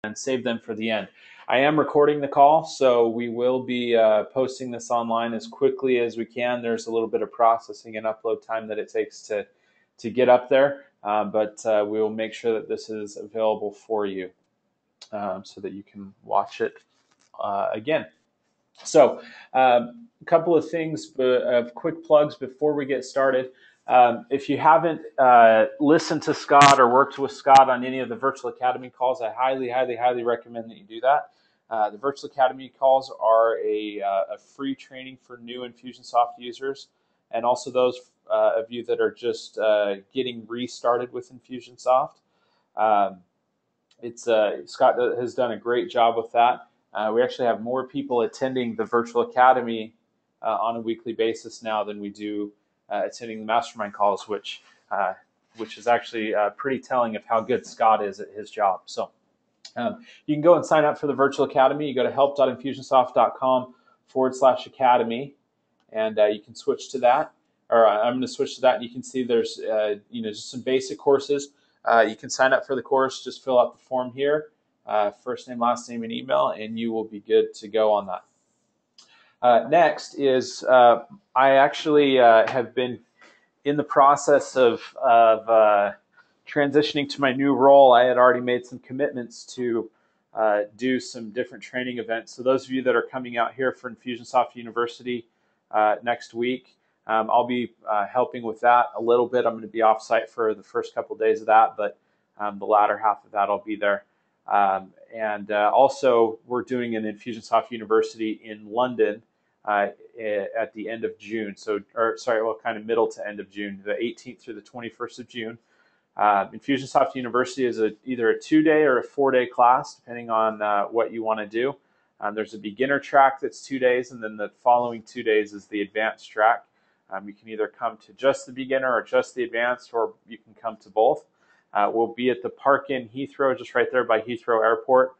and save them for the end. I am recording the call, so we will be posting this online as quickly as we can. There's a little bit of processing and upload time that it takes to get up there, but we will make sure that this is available for you so that you can watch it again. So a couple of things, quick plugs before we get started. If you haven't listened to Scott or worked with Scott on any of the Virtual Academy calls, I highly recommend that you do that. The Virtual Academy calls are a free training for new Infusionsoft users, and also those of you that are just getting restarted with Infusionsoft. Scott has done a great job with that. We actually have more people attending the Virtual Academy on a weekly basis now than we do attending the mastermind calls, which is actually pretty telling of how good Scott is at his job. So you can go and sign up for the Virtual Academy. You go to help.infusionsoft.com/academy, and you can switch to that. Or I'm going to switch to that. And you can see there's just some basic courses. You can sign up for the course. Just fill out the form here. First name, last name, and email, and you will be good to go on that. Next is I actually have been in the process of transitioning to my new role. I had already made some commitments to do some different training events. So those of you that are coming out here for Infusionsoft University next week, I'll be helping with that a little bit. I'm going to be off-site for the first couple of days of that, but the latter half of that I'll be there. Also, we're doing an Infusionsoft University in London at the end of June. Kind of middle to end of June, the 18th through the 21st of June. Infusionsoft University is either a 2-day or a 4-day class, depending on what you want to do. There's a beginner track that's 2 days, and then the following 2 days is the advanced track. You can either come to just the beginner or just the advanced, or you can come to both. We'll be at the Park in Heathrow, just right there by Heathrow Airport.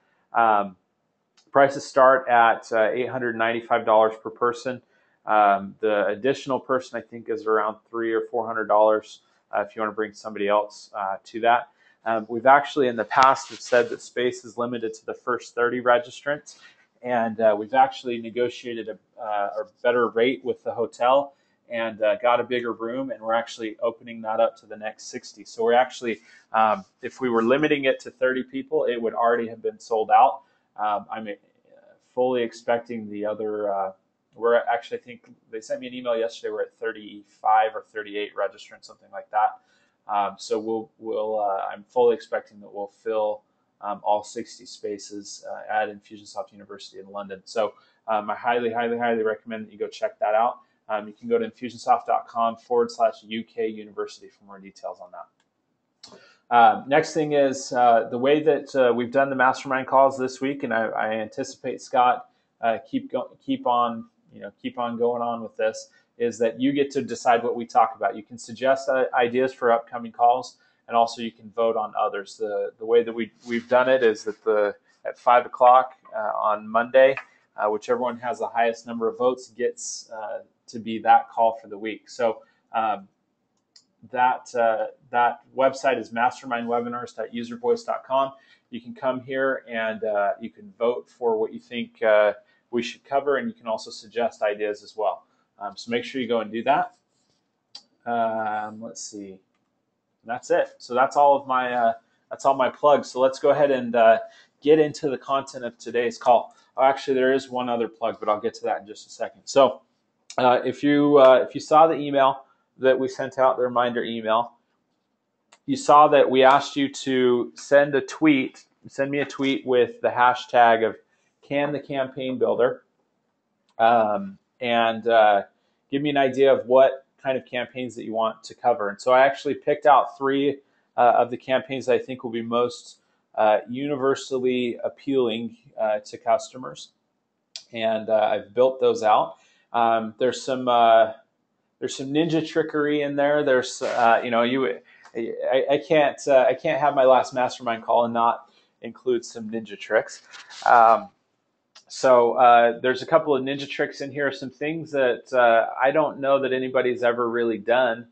Prices start at $895 per person. The additional person, I think, is around $300 or $400 if you want to bring somebody else to that. We've actually in the past have said that space is limited to the first 30 registrants, and we've actually negotiated a better rate with the hotel and got a bigger room, and we're actually opening that up to the next 60. So we're actually, if we were limiting it to 30 people, it would already have been sold out. I'm fully expecting the other, we're actually, I think they sent me an email yesterday, we're at 35 or 38 registrants, something like that. So I'm fully expecting that we'll fill all 60 spaces at Infusionsoft University in London. So I highly recommend that you go check that out. You can go to infusionsoft.com/UK University for more details on that. Next thing is the way that we've done the mastermind calls this week, and I anticipate Scott keep on going on with this, is that you get to decide what we talk about. You can suggest ideas for upcoming calls, and also you can vote on others. The way that we've done it is that at 5 o'clock on Monday, whichever one has the highest number of votes gets to be that call for the week. So that website is mastermindwebinars.uservoice.com. You can come here and you can vote for what you think we should cover, and you can also suggest ideas as well. So make sure you go and do that. Let's see. That's it. So that's all my plugs. So let's go ahead and get into the content of today's call. Oh, actually, there is one other plug, but I'll get to that in just a second. So if you saw the email that we sent out, the reminder email, you saw that we asked you to send me a tweet with the hashtag of #CanTheCampaignBuilder, and give me an idea of what kind of campaigns that you want to cover. And so I actually picked out 3 of the campaigns that I think will be most universally appealing to customers, and I've built those out. There's some ninja trickery in there. There's I can't have my last mastermind call and not include some ninja tricks. So there's a couple of ninja tricks in here, some things that I don't know that anybody's ever really done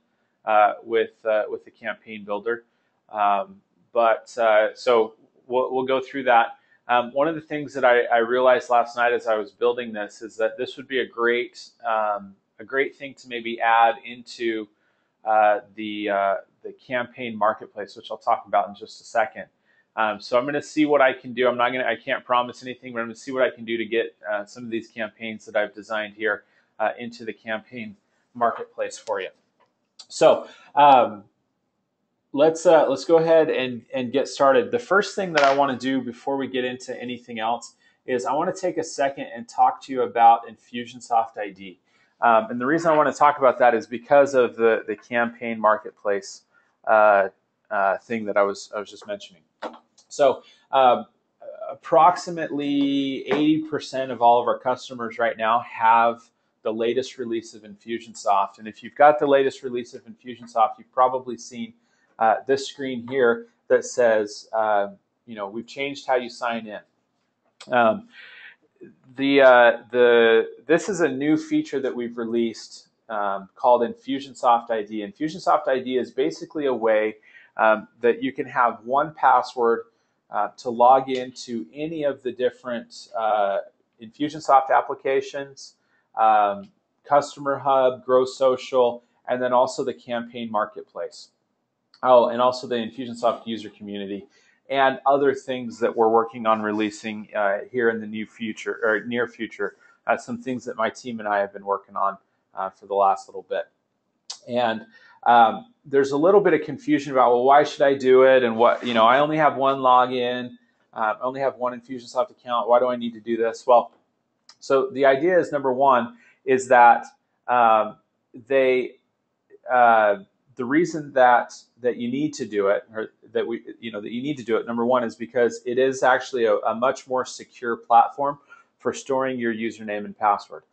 with the campaign builder. So we'll go through that. One of the things that I realized last night as I was building this is that this would be a great thing to maybe add into the campaign marketplace, which I'll talk about in just a second. So I'm going to see what I can do. I can't promise anything, but I'm going to see what I can do to get some of these campaigns that I've designed here into the campaign marketplace for you. So let's go ahead and get started. The first thing that I want to do before we get into anything else is I want to take a second and talk to you about Infusionsoft ID. And the reason I want to talk about that is because of the campaign marketplace thing that I was just mentioning. So approximately 80% of all of our customers right now have the latest release of Infusionsoft. And if you've got the latest release of Infusionsoft, you've probably seen this screen here that says, we've changed how you sign in. This is a new feature that we've released called Infusionsoft ID. Infusionsoft ID is basically a way that you can have one password to log into any of the different Infusionsoft applications, Customer Hub, Grow Social, and then also the campaign marketplace. Oh, and also the Infusionsoft user community and other things that we're working on releasing here in the near future. Some things that my team and I have been working on for the last little bit. And there's a little bit of confusion about, well, why should I do it? And what, I only have one login. I only have one Infusionsoft account. Why do I need to do this? Well, so the idea is, number one, is that the reason that you need to do it, or that you need to do it, number one, is because it is actually a much more secure platform for storing your username and password.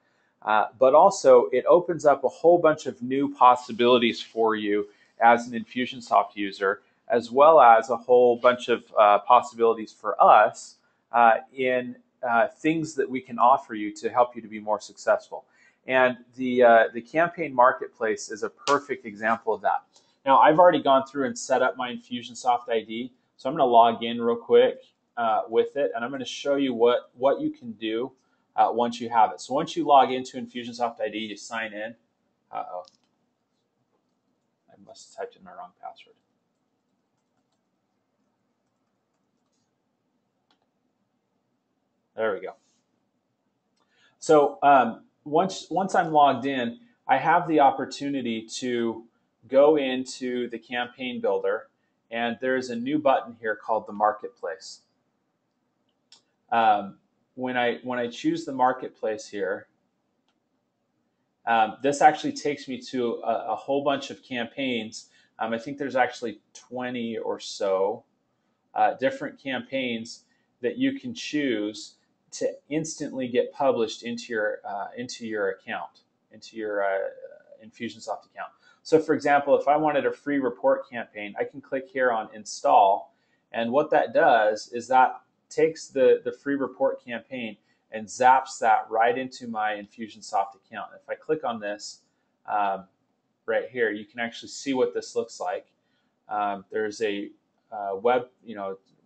But also, it opens up a whole bunch of new possibilities for you as an Infusionsoft user, as well as a whole bunch of possibilities for us in things that we can offer you to help you to be more successful. And the campaign marketplace is a perfect example of that. Now, I've already gone through and set up my Infusionsoft ID, so I'm going to log in real quick with it, and I'm going to show you what you can do once you have it. So once you log into Infusionsoft ID, you sign in. Uh-oh. I must have typed in my wrong password. There we go. So once I'm logged in, I have the opportunity to go into the campaign builder, and there's a new button here called the marketplace. When I choose the marketplace here, this actually takes me to a whole bunch of campaigns. I think there's actually 20 or so different campaigns that you can choose to instantly get published into your account, into your Infusionsoft account. So, for example, if I wanted a free report campaign, I can click here on Install, and what that does is that takes the free report campaign and zaps that right into my Infusionsoft account. If I click on this right here, you can actually see what this looks like. There's a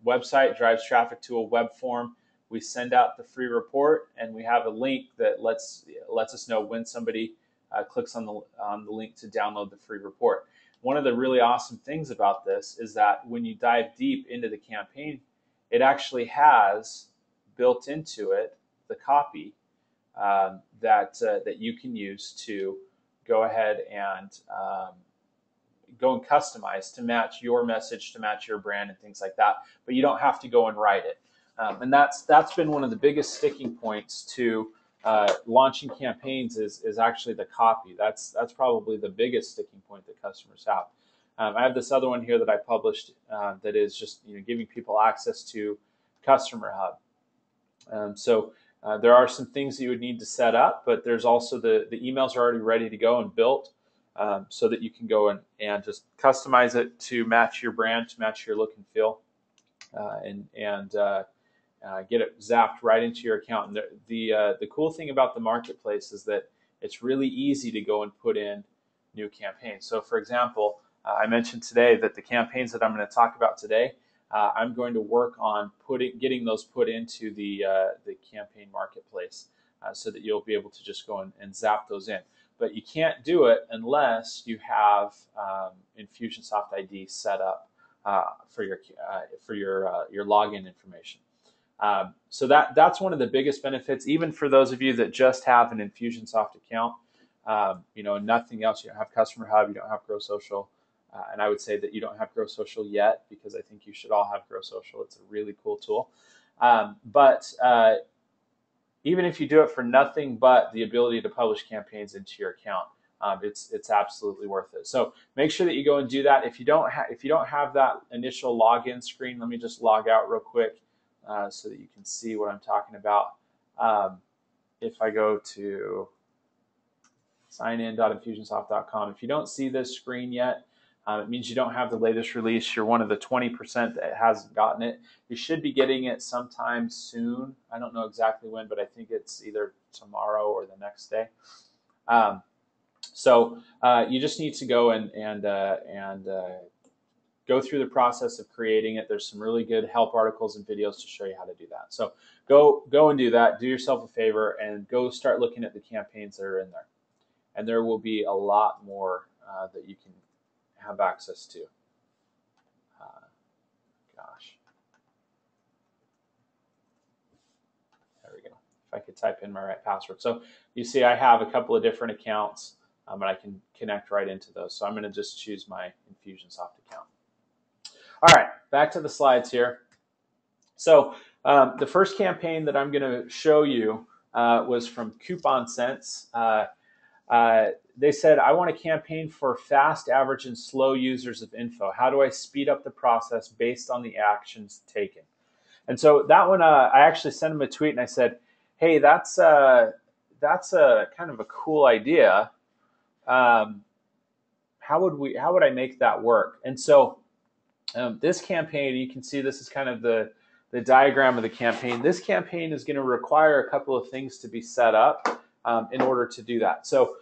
website drives traffic to a web form. We send out the free report, and we have a link that lets us know when somebody clicks on the link to download the free report. One of the really awesome things about this is that when you dive deep into the campaign, it actually has built into it the copy that you can use to go ahead and go and customize to match your message, to match your brand, and things like that. But you don't have to go and write it. And that's been one of the biggest sticking points to launching campaigns is actually the copy. That's probably the biggest sticking point that customers have. I have this other one here that I published that is just giving people access to Customer Hub. So there are some things that you would need to set up, but there's also the emails are already ready to go and built so that you can go and just customize it to match your brand, to match your look and feel, and get it zapped right into your account. And the cool thing about the marketplace is that it's really easy to go and put in new campaigns. So, for example, I mentioned today that the campaigns that I'm going to talk about today, I'm going to work on getting those put into the campaign marketplace so that you'll be able to just go and zap those in. But you can't do it unless you have Infusionsoft ID set up for your login information. So that's one of the biggest benefits, even for those of you that just have an Infusionsoft account. Nothing else. You don't have Customer Hub, you don't have Grow Social, and I would say that you don't have Grow Social yet, because I think you should all have Grow Social. It's a really cool tool. But even if you do it for nothing but the ability to publish campaigns into your account, it's absolutely worth it. So make sure that you go and do that. If you don't have that initial login screen, let me just log out real quick so that you can see what I'm talking about. If I go to signin.infusionsoft.com, if you don't see this screen yet, it means you don't have the latest release. You're one of the 20% that hasn't gotten it. You should be getting it sometime soon. I don't know exactly when, but I think it's either tomorrow or the next day. So you just need to go and go through the process of creating it. There's some really good help articles and videos to show you how to do that. So go and do that. Do yourself a favor and go start looking at the campaigns that are in there. And there will be a lot more that you can have access to. There we go. If I could type in my right password. So you see I have a couple of different accounts, and I can connect right into those. So I'm going to just choose my Infusionsoft account. All right, back to the slides here. So the first campaign that I'm going to show you was from Coupon Sense. They said, I want a campaign for fast, average, and slow users of info. How do I speed up the process based on the actions taken? And so that one, I actually sent him a tweet and I said, hey, that's a kind of a cool idea. How would I make that work? And so this campaign, you can see this is kind of the diagram of the campaign. This campaign is going to require a couple of things to be set up in order to do that. So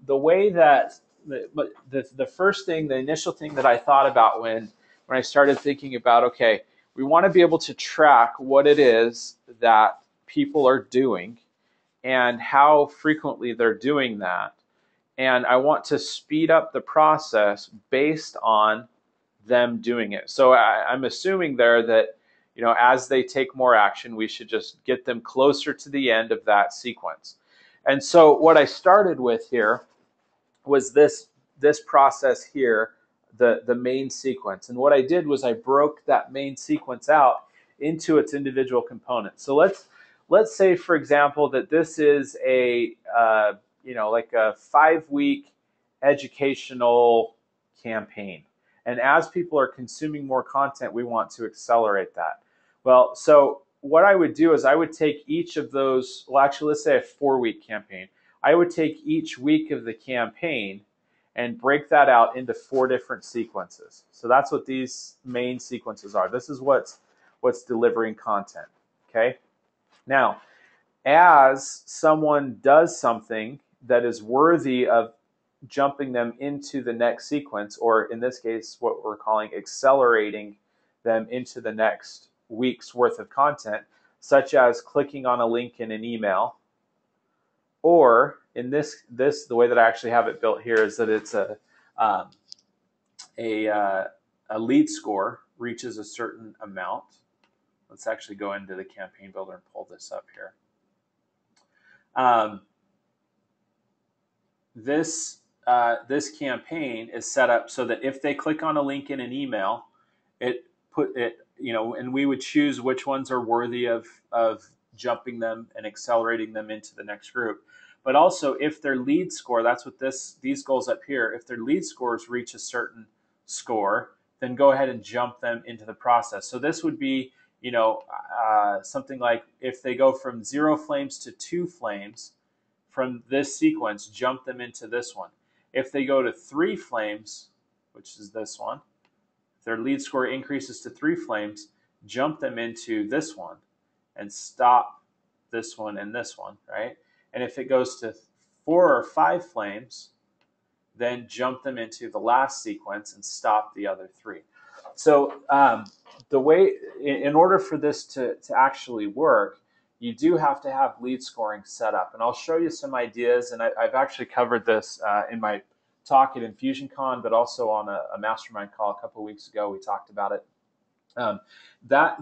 the way that the first thing, the initial thing that I thought about when I started thinking about, okay, we want to be able to track what it is that people are doing and how frequently they're doing that. And I want to speed up the process based on them doing it. So I'm assuming there that, as they take more action, we should just get them closer to the end of that sequence. And so what I started with here was this process here, the main sequence. And what I did was I broke that main sequence out into its individual components. So let's say, for example, that this is a like a 5-week educational campaign. And as people are consuming more content, we want to accelerate that. Well, so what I would do is I would take each of those, well, actually, let's say a 4-week campaign. I would take each week of the campaign and break that out into 4 different sequences. So that's what these main sequences are. This is what's delivering content, okay? Now, as someone does something that is worthy of jumping them into the next sequence, or in this case, what we're calling accelerating them into the next week's worth of content, such as clicking on a link in an email, or in this the way that I actually have it built here is that it's a lead score reaches a certain amount. Let's actually go into the campaign builder and pull this up here. This campaign is set up so that if they click on a link in an email, and we would choose which ones are worthy of jumping them and accelerating them into the next group. But also, if their lead score, that's what these goals up here, if their lead scores reach a certain score, then go ahead and jump them into the process. So this would be, something like if they go from 0 flames to 2 flames, from this sequence, jump them into this one. If they go to 3 flames, which is this one, if their lead score increases to 3 flames, jump them into this one and stop this one and this one, right? And if it goes to 4 or 5 flames, then jump them into the last sequence and stop the other 3. So the way, in order for this to actually work, you do have to have lead scoring set up. And I'll show you some ideas, and I've actually covered this in my talk at InfusionCon, but also on a mastermind call a couple of weeks ago. We talked about it.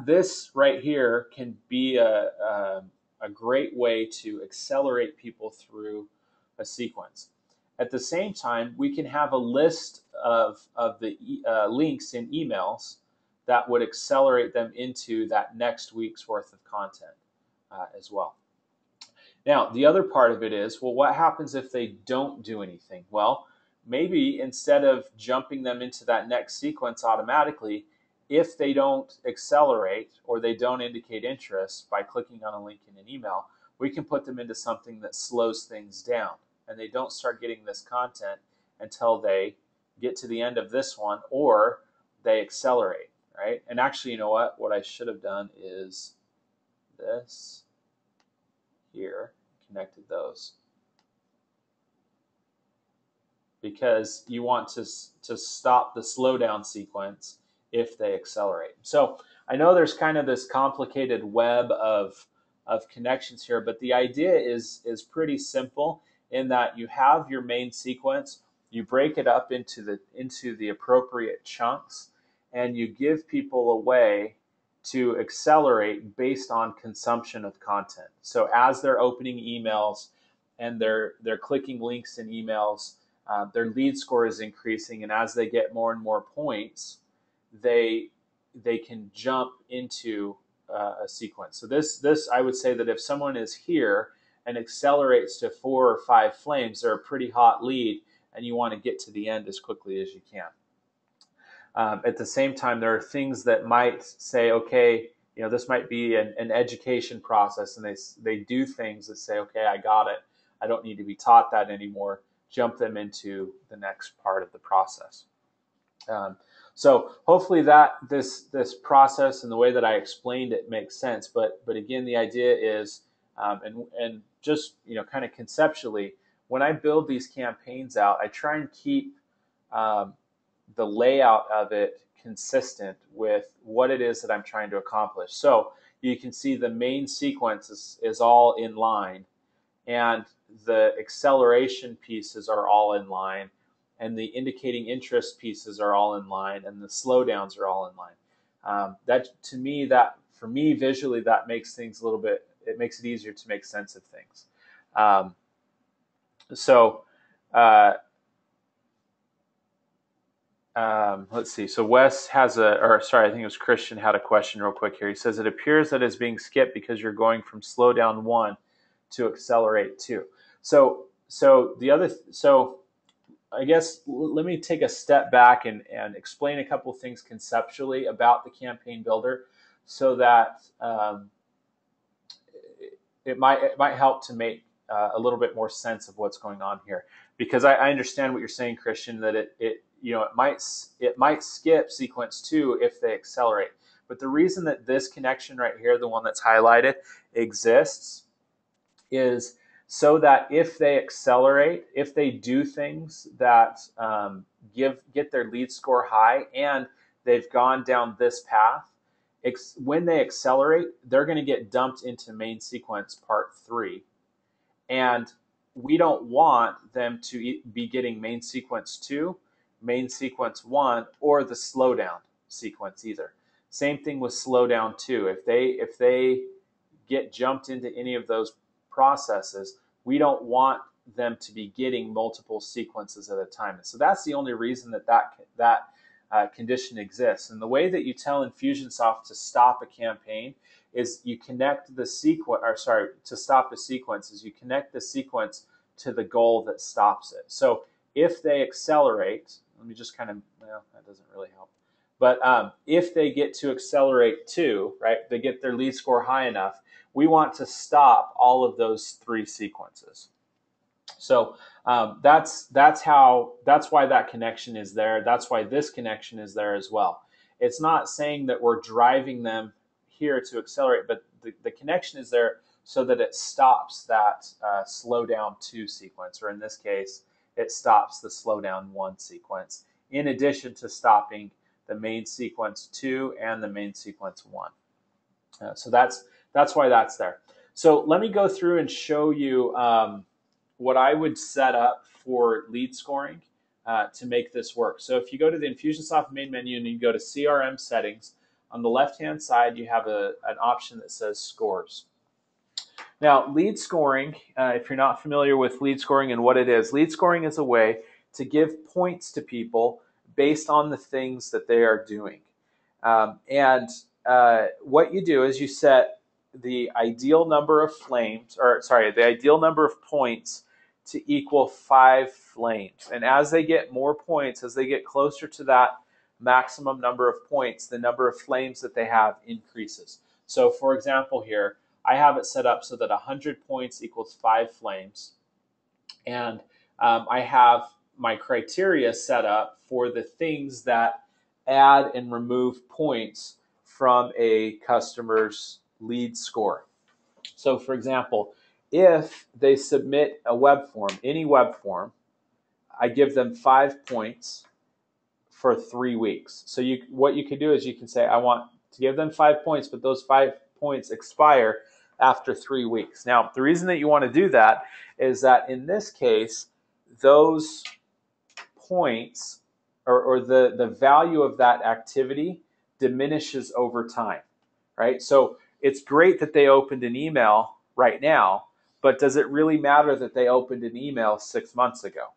This right here can be a great way to accelerate people through a sequence. At the same time, we can have a list of the links in emails that would accelerate them into that next week's worth of content as well. Now, the other part of it is, well, what happens if they don't do anything? Well, maybe instead of jumping them into that next sequence automatically, if they don't accelerate or they don't indicate interest by clicking on a link in an email, we can put them into something that slows things down, and they don't start getting this content until they get to the end of this one or they accelerate, right? And actually, you know what? What I should have done is this here, connected those, because you want to stop the slowdown sequence if they accelerate. So I know there's kind of this complicated web of connections here, but the idea is pretty simple in that you have your main sequence, you break it up into the appropriate chunks, and you give people a way to accelerate based on consumption of content. So as they're opening emails and they're clicking links in emails, their lead score is increasing, and as they get more and more points, they can jump into a sequence. So this I would say that if someone is here and accelerates to 4 or 5 flames, they're a pretty hot lead, and you want to get to the end as quickly as you can. At the same time, there are things that might say, okay, you know, this might be an education process, and they do things that say, okay, I got it. I don't need to be taught that anymore. Jump them into the next part of the process. So hopefully that this process and the way that I explained it makes sense. But again, the idea is, and just, you know, kind of conceptually, when I build these campaigns out, I try and keep the layout of it consistent with what it is that I'm trying to accomplish. So you can see the main sequence is all in line, and the acceleration pieces are all in line, and the indicating interest pieces are all in line, and the slowdowns are all in line. For me, visually, that makes things a little bit, it makes it easier to make sense of things. Let's see. So Wes has I think it was Christian had a question real quick here. He says, it appears that it's being skipped because you're going from slowdown 1 to accelerate 2. So I guess let me take a step back and explain a couple things conceptually about the campaign builder, so that it might help to make a little bit more sense of what's going on here. Because I understand what you're saying, Christian, that it might skip sequence 2 if they accelerate. But the reason that this connection right here, the one that's highlighted, exists is so that if they accelerate, if they do things that get their lead score high and they've gone down this path, when they accelerate, they're going to get dumped into main sequence part 3. And we don't want them to be getting main sequence 2, main sequence 1, or the slowdown sequence either. Same thing with slowdown 2. If they get jumped into any of those processes, we don't want them to be getting multiple sequences at a time. And so that's the only reason that condition exists. And the way that you tell Infusionsoft to stop a campaign is you connect the sequence, to stop a sequence is you connect the sequence to the goal that stops it. So if they accelerate, let me just that doesn't really help. But if they get to accelerate 2, right, they get their lead score high enough, we want to stop all of those 3 sequences. So that's why that connection is there. That's why this connection is there as well. It's not saying that we're driving them here to accelerate, but the connection is there so that it stops that slowdown 2 sequence, or in this case, it stops the slowdown 1 sequence, in addition to stopping the main sequence 2, and the main sequence 1. So that's why that's there. So let me go through and show you what I would set up for lead scoring to make this work. So if you go to the Infusionsoft main menu and you go to CRM settings, on the left-hand side you have an option that says scores. Now, lead scoring, if you're not familiar with lead scoring and what it is, lead scoring is a way to give points to people based on the things that they are doing. What you do is you set the ideal number of the ideal number of points to equal 5 flames. And as they get more points, as they get closer to that maximum number of points, the number of flames that they have increases. So for example here, I have it set up so that 100 points equals 5 flames. And I have my criteria set up for the things that add and remove points from a customer's lead score. So for example, if they submit a web form, any web form, I give them 5 points for 3 weeks. So what you can do is you can say, I want to give them 5 points, but those 5 points expire after 3 weeks. Now, the reason that you want to do that is that in this case, those points or the value of that activity diminishes over time, right? So it's great that they opened an email right now, but does it really matter that they opened an email 6 months ago?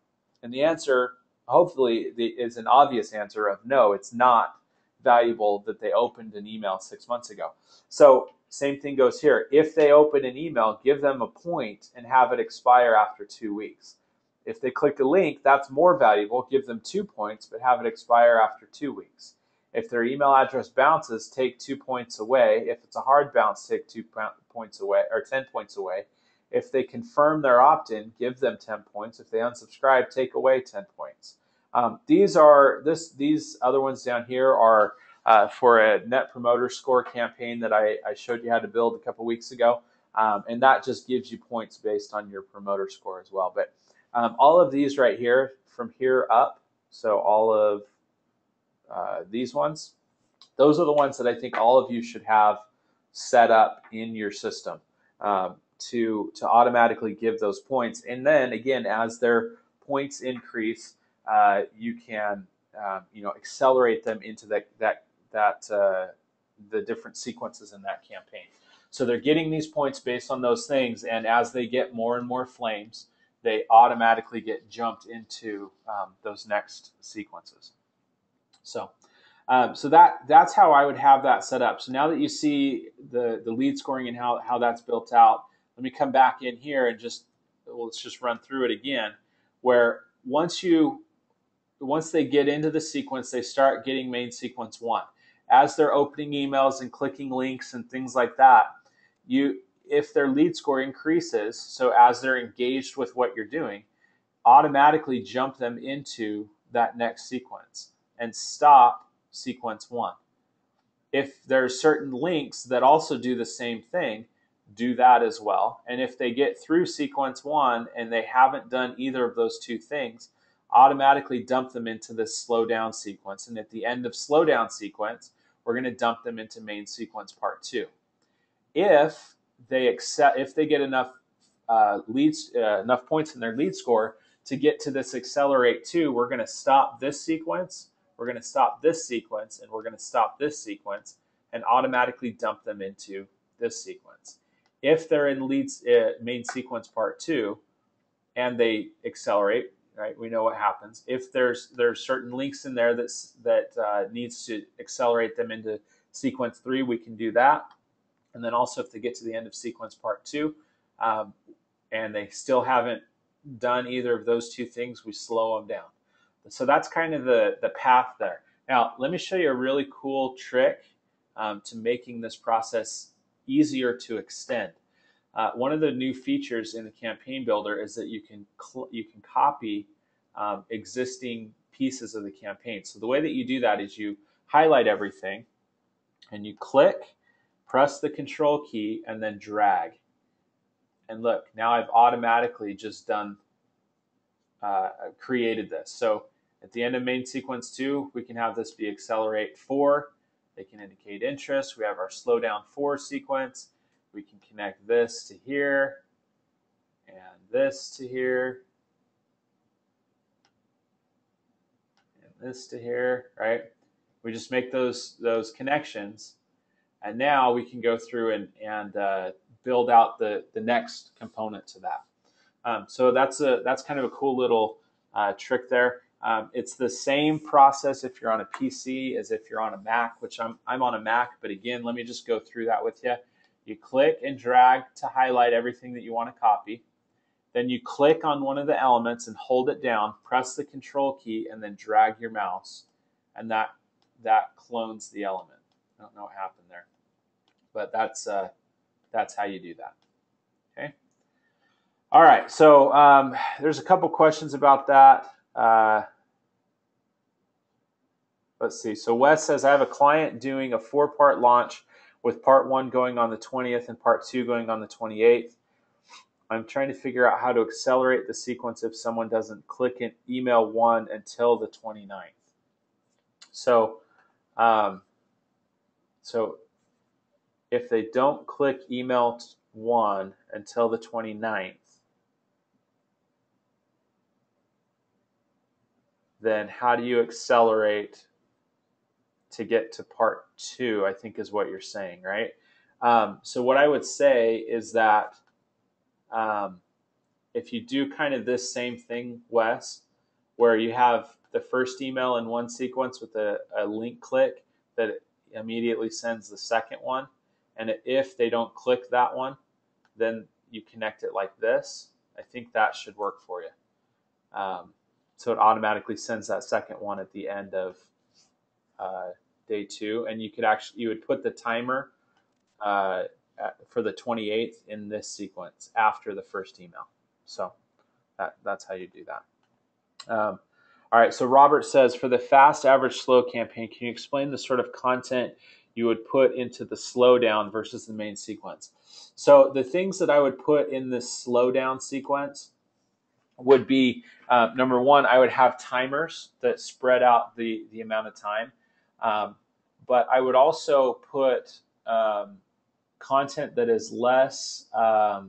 And the answer, hopefully, is an obvious answer of no, it's not valuable that they opened an email 6 months ago. So same thing goes here. If they open an email, give them a point and have it expire after 2 weeks. If they click a link, that's more valuable. Give them 2 points, but have it expire after 2 weeks. If their email address bounces, take 2 points away. If it's a hard bounce, take 2 points away or 10 points away. If they confirm their opt-in, give them 10 points. If they unsubscribe, take away 10 points. These other ones down here are for a Net Promoter Score campaign that I showed you how to build a couple weeks ago, and that just gives you points based on your promoter score as well. But all of these right here, from here up, so all of these ones, those are the ones that I think all of you should have set up in your system to automatically give those points. And then again, as their points increase, you can accelerate them into the different sequences in that campaign. So they're getting these points based on those things, and as they get more and more flames, they automatically get jumped into those next sequences. So that's how I would have that set up. So now that you see the lead scoring and how that's built out, let me come back in here and let's just run through it again, where once they get into the sequence, they start getting main sequence 1. As they're opening emails and clicking links and things like that, if their lead score increases, so as they're engaged with what you're doing, automatically jump them into that next sequence and stop sequence 1. If there are certain links that also do the same thing, do that as well. And if they get through sequence 1 and they haven't done either of those two things, automatically dump them into this slow down sequence. And at the end of slow down sequence, we're going to dump them into main sequence part 2. If they get enough enough points in their lead score to get to this accelerate 2, we're going to stop this sequence, we're going to stop this sequence, and we're going to stop this sequence, and automatically dump them into this sequence. If they're in main sequence part 2 and they accelerate, right, we know what happens. If there's certain links in there that needs to accelerate them into sequence 3, we can do that. And then also if they get to the end of sequence part 2 and they still haven't done either of those two things, we slow them down. So that's kind of the path there. Now, let me show you a really cool trick to making this process easier to extend. One of the new features in the campaign builder is that you can copy existing pieces of the campaign. So the way that you do that is you highlight everything and you click, press the control key, and then drag. And look, now I've automatically just created this. So At the end of main sequence 2, we can have this be accelerate 4. They can indicate interest. We have our slow down 4 sequence. We can connect this to here and this to here and this to here, right? We just make those connections, and now we can go through and build out the next component to that. So that's kind of a cool little trick there. It's the same process if you're on a PC as if you're on a Mac, which I'm on a Mac, but again, let me just go through that with you. You click and drag to highlight everything that you want to copy. Then you click on one of the elements and hold it down, press the control key, and then drag your mouse, and that clones the element. I don't know what happened there, but that's how you do that. Okay. All right. So there's a couple questions about that. Let's see. So Wes says, I have a client doing a 4-part launch with part 1 going on the 20th and part 2 going on the 28th. I'm trying to figure out how to accelerate the sequence if someone doesn't click in email 1 until the 29th. So, if they don't click email 1 until the 29th, then how do you accelerate to get to part 2, I think is what you're saying, right? So what I would say is that if you do kind of this same thing, Wes, where you have the first email in one sequence with a link click that immediately sends the second one, and if they don't click that one, then you connect it like this. I think that should work for you. So it automatically sends that second one at the end of day 2, and you would put the timer for the 28th in this sequence after the first email. So that's how you do that. All right, so Robert says, for the fast, average, slow campaign, can you explain the sort of content you would put into the slowdown versus the main sequence? So the things that I would put in this slowdown sequence would be, number one, I would have timers that spread out the amount of time. But I would also put content that is less, I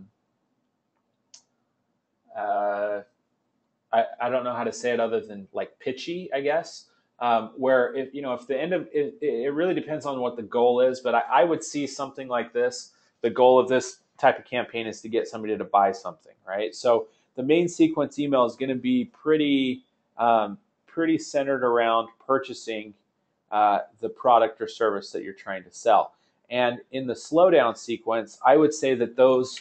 don't know how to say it other than like pitchy, I guess. Where if the end of it really depends on what the goal is, but I would see something like this. The goal of this type of campaign is to get somebody to buy something, right? So the main sequence email is going to be pretty centered around purchasing the product or service that you're trying to sell. And in the slowdown sequence, I would say that those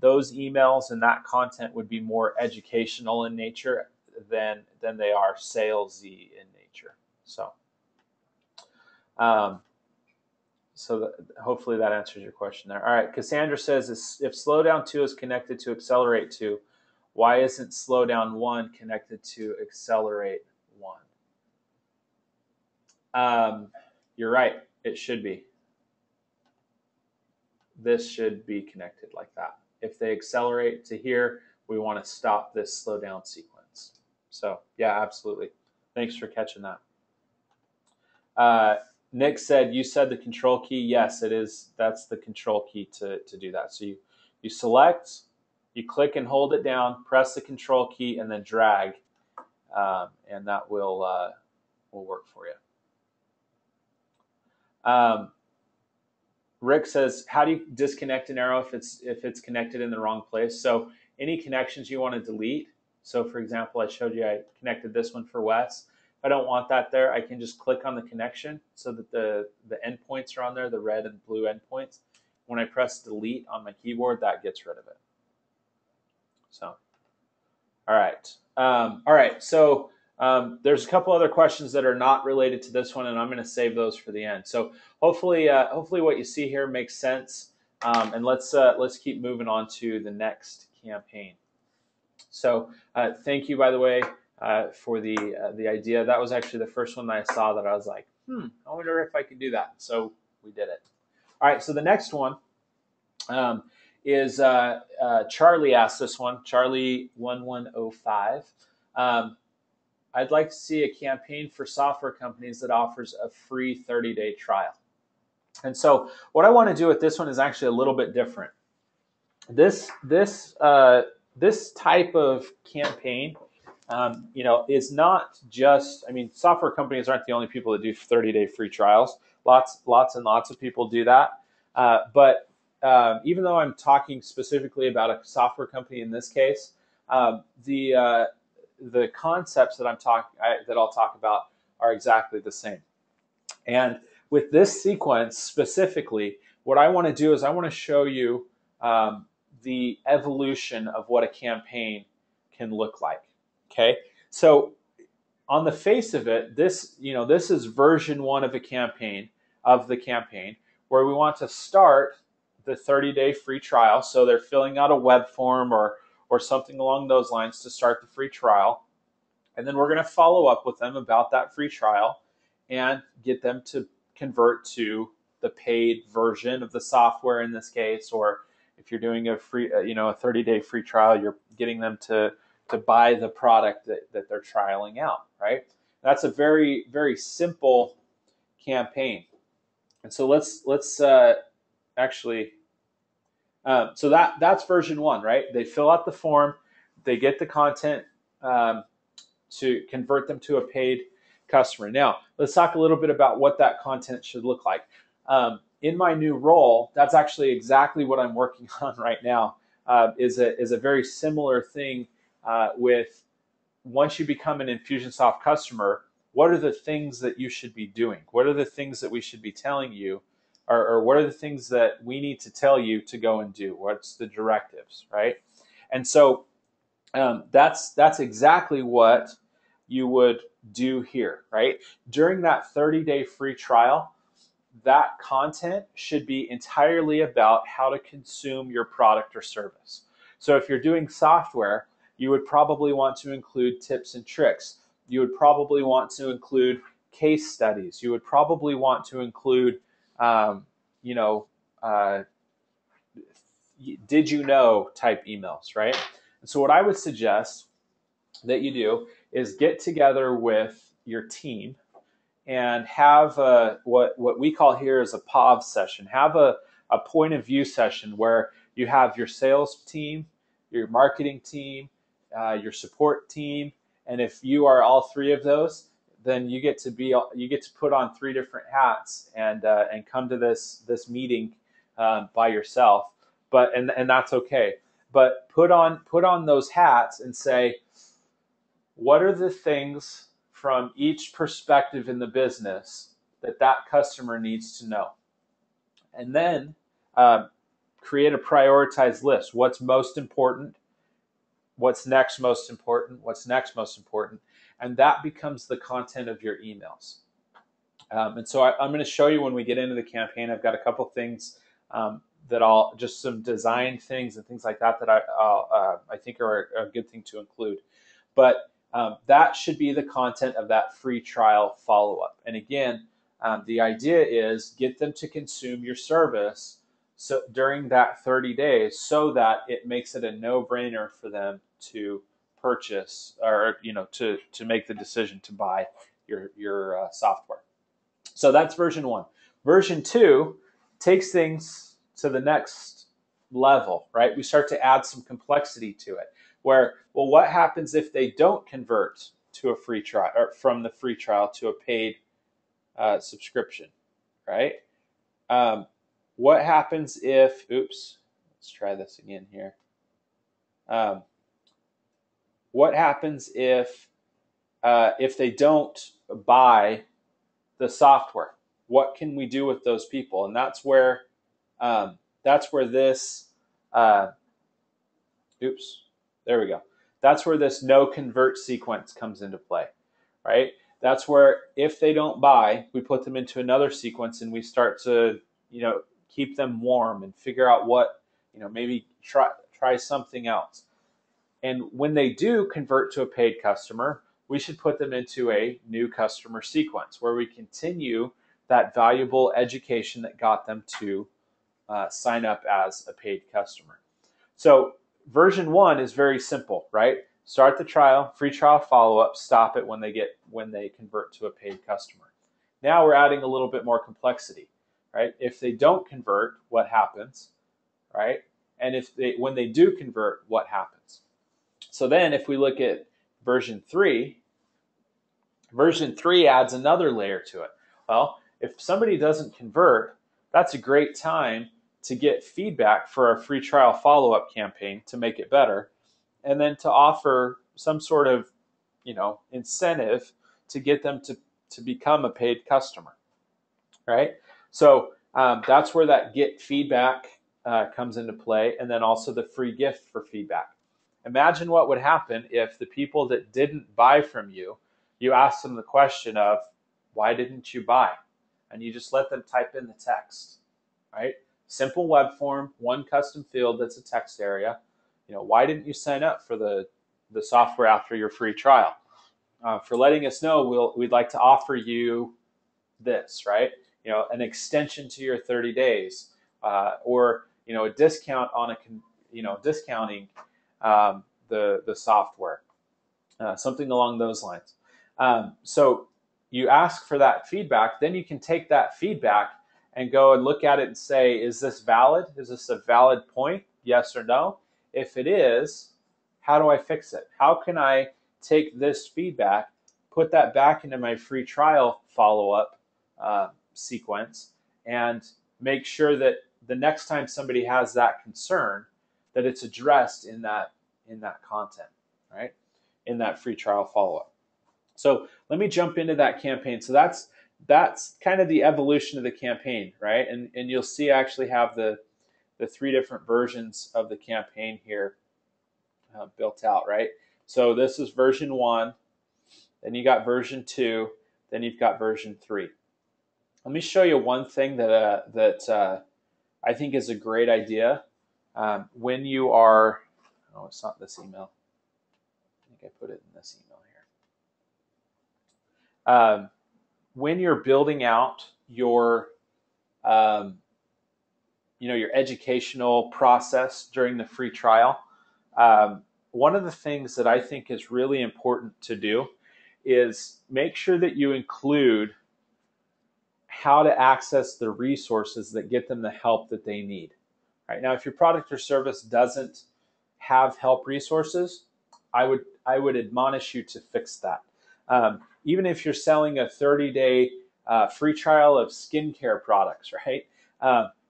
emails and that content would be more educational in nature than they are salesy in nature. So, hopefully that answers your question there. All right, Cassandra says, if slowdown 2 is connected to accelerate 2, why isn't slowdown 1 connected to accelerate 1? You're right, it should be. This should be connected like that. If they accelerate to here, we want to stop this slowdown sequence. So yeah, absolutely. Thanks for catching that. Nick said, you said the control key. Yes, it is. That's the control key to do that. So you select, you click and hold it down, press the control key, and then drag, and that will work for you. Rick says, how do you disconnect an arrow if it's connected in the wrong place? So any connections you want to delete. So for example, I showed you I connected this one for Wes. If I don't want that there, I can just click on the connection so that the endpoints are on there, the red and blue endpoints. When I press delete on my keyboard, that gets rid of it. So, all right. So there's a couple other questions that are not related to this one, and I'm going to save those for the end. So hopefully what you see here makes sense, and let's keep moving on to the next campaign. So thank you, by the way, for the idea. That was actually the first one that I saw that I was like, I wonder if I could do that. So we did it. All right. So the next one is Charlie asked this one. Charlie 1105. I'd like to see a campaign for software companies that offers a free 30-day trial. And so what I want to do with this one is actually a little bit different. This type of campaign, is not just. I mean, software companies aren't the only people that do 30-day free trials. Lots and lots of people do that. But even though I'm talking specifically about a software company in this case, the concepts that I'll talk about are exactly the same. And with this sequence specifically, what I want to do is I want to show you the evolution of what a campaign can look like. Okay, so on the face of it, this is version 1 of the campaign, where we want to start the 30-day free trial. So they're filling out a web form or something along those lines to start the free trial, and then we're going to follow up with them about that free trial and get them to convert to the paid version of the software in this case, or if you're doing a free, a 30-day free trial, you're getting them to buy the product that they're trialing out, right? That's a very, very simple campaign. And so let's actually, so that's version 1, right? They fill out the form, they get the content to convert them to a paid customer. Now, let's talk a little bit about what that content should look like. In my new role, that's actually exactly what I'm working on right now. Is a very similar thing with once you become an Infusionsoft customer, what are the things that you should be doing? What are the things that we should be telling you? Or what are the things that we need to tell you to go and do? What's the directives, right? And so that's exactly what you would do here, right? During that 30-day free trial, that content should be entirely about how to consume your product or service. So if you're doing software, you would probably want to include tips and tricks. You would probably want to include case studies. You would probably want to include, did you know type emails, right? And so what I would suggest that you do is get together with your team and have what we call here is a POV session. Have a point of view session where you have your sales team, your marketing team, your support team, and if you are all 3 of those, then you get to put on 3 different hats and come to this meeting by yourself. And that's okay. But put on those hats and say, what are the things from each perspective in the business that customer needs to know? And then create a prioritized list. What's most important? What's next most important? What's next most important? And that becomes the content of your emails. And so I'm going to show you when we get into the campaign. I've got a couple things that just some design things and things like that I think are a good thing to include. But that should be the content of that free trial follow-up. And again, the idea is get them to consume your service during that 30 days so that it makes it a no-brainer for them to purchase or to make the decision to buy your software. So that's version 1. Version 2 takes things to the next level, right? We start to add some complexity to it. Where, well, what happens if they don't convert to a free trial, or from the free trial to a paid subscription, right? What happens if? Oops, let's try this again here. What happens if they don't buy the software? What can we do with those people? And that's where this. Oops. There we go. That's where this no convert sequence comes into play, right? That's where if they don't buy, we put them into another sequence and we start to, keep them warm and figure out what, maybe try something else. And when they do convert to a paid customer, we should put them into a new customer sequence where we continue that valuable education that got them to sign up as a paid customer. So version 1 is very simple, right? start the trial, free trial follow-up, stop it when they convert to a paid customer. Now we're adding a little bit more complexity, right? If they don't convert, what happens, right? And when they do convert, what happens? So then if we look at version 3, version 3 adds another layer to it. Well, if somebody doesn't convert, that's a great time to get feedback for our free trial follow-up campaign to make it better, and then to offer some sort of, incentive to get them to become a paid customer, right? So that's where that get feedback comes into play, and then also the free gift for feedback. Imagine what would happen if the people that didn't buy from you, you asked them the question of, why didn't you buy? And you just let them type in the text, right? Simple web form, one custom field that's a text area. Why didn't you sign up for the software after your free trial? For letting us know, we'd like to offer you this, right? An extension to your 30 days, or a discount on discounting the software, something along those lines. So you ask for that feedback, then you can take that feedback and go and look at it and say, is this valid? Is this a valid point? Yes or no? If it is, how do I fix it? How can I take this feedback, put that back into my free trial follow-up sequence, and make sure that the next time somebody has that concern, that it's addressed in that content, right? In that free trial follow-up. So let me jump into that campaign. So that's kind of the evolution of the campaign, right? And you'll see I actually have the 3 different versions of the campaign here built out, right? So this is version 1, then you got version 2, then you've got version 3. Let me show you one thing that I think is a great idea when you are, oh, it's not this email. I think I put it in this email here. When you're building out your your educational process during the free trial, one of the things that I think is really important to do is make sure that you include how to access the resources that get them the help that they need. Right now, if your product or service doesn't have help resources, I would admonish you to fix that. Even if you're selling a 30-day free trial of skincare products, right?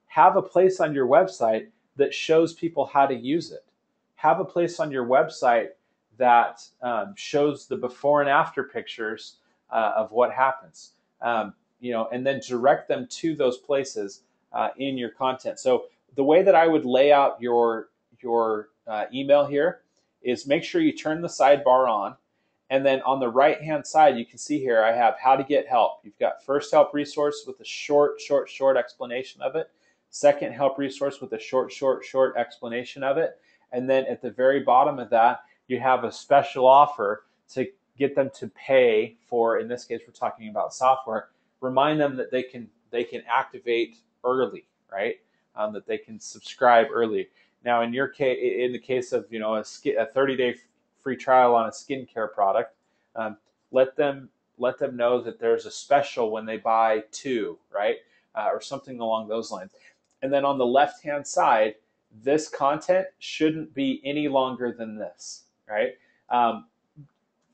Have a place on your website that shows people how to use it. Have a place on your website that shows the before and after pictures of what happens. And then direct them to those places in your content. So the way that I would lay out your email here is make sure you turn the sidebar on, and then on the right-hand side, you can see here I have how to get help. You've got first help resource with a short explanation of it, second help resource with a short explanation of it, and then at the very bottom of that, you have a special offer to get them to pay for, in this case, we're talking about software. Remind them that they can activate early, right? That they can subscribe early. Now, in your case, in the case of a 30-day free trial on a skincare product, let them know that there's a special when they buy 2, right? Or something along those lines. And then on the left-hand side, this content shouldn't be any longer than this, right?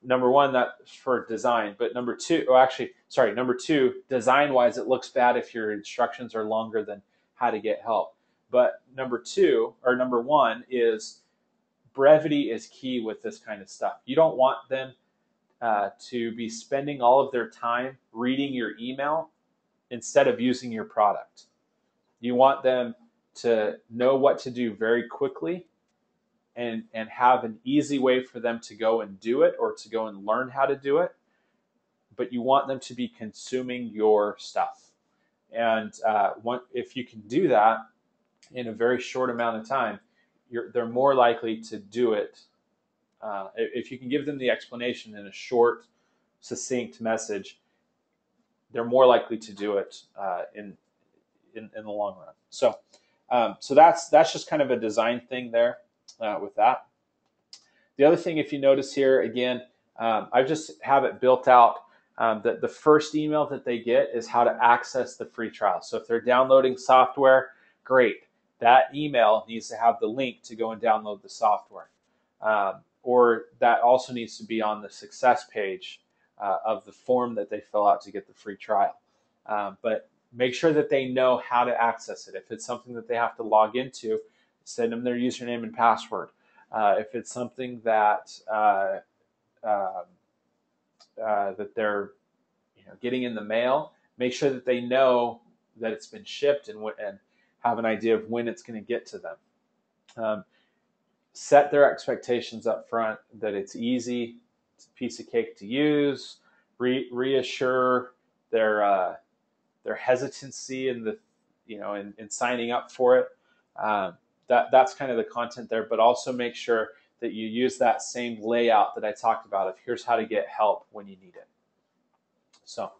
Number 1, that's for design, but number 2, design-wise, it looks bad if your instructions are longer than how to get help. But number 1 is brevity is key with this kind of stuff. You don't want them to be spending all of their time reading your email instead of using your product. You want them to know what to do very quickly and have an easy way for them to go and do it or to go and learn how to do it. But you want them to be consuming your stuff. And if you can do that in a very short amount of time, they're more likely to do it. If you can give them the explanation in a short, succinct message, they're more likely to do it in the long run. So that's just kind of a design thing there with that. The other thing, if you notice here, again, I just have it built out that the first email that they get is how to access the free trial. So if they're downloading software, great. That email needs to have the link to go and download the software. Or that also needs to be on the success page of the form that they fill out to get the free trial. But make sure that they know how to access it. If it's something that they have to log into, send them their username and password. If it's something that that they're getting in the mail, make sure that they know that it's been shipped and have an idea of when it's going to get to them. Set their expectations up front that it's easy, it's a piece of cake to use. Reassure their hesitancy in the in signing up for it. That's kind of the content there, but also make sure that you use that same layout that I talked about of here's how to get help when you need it. So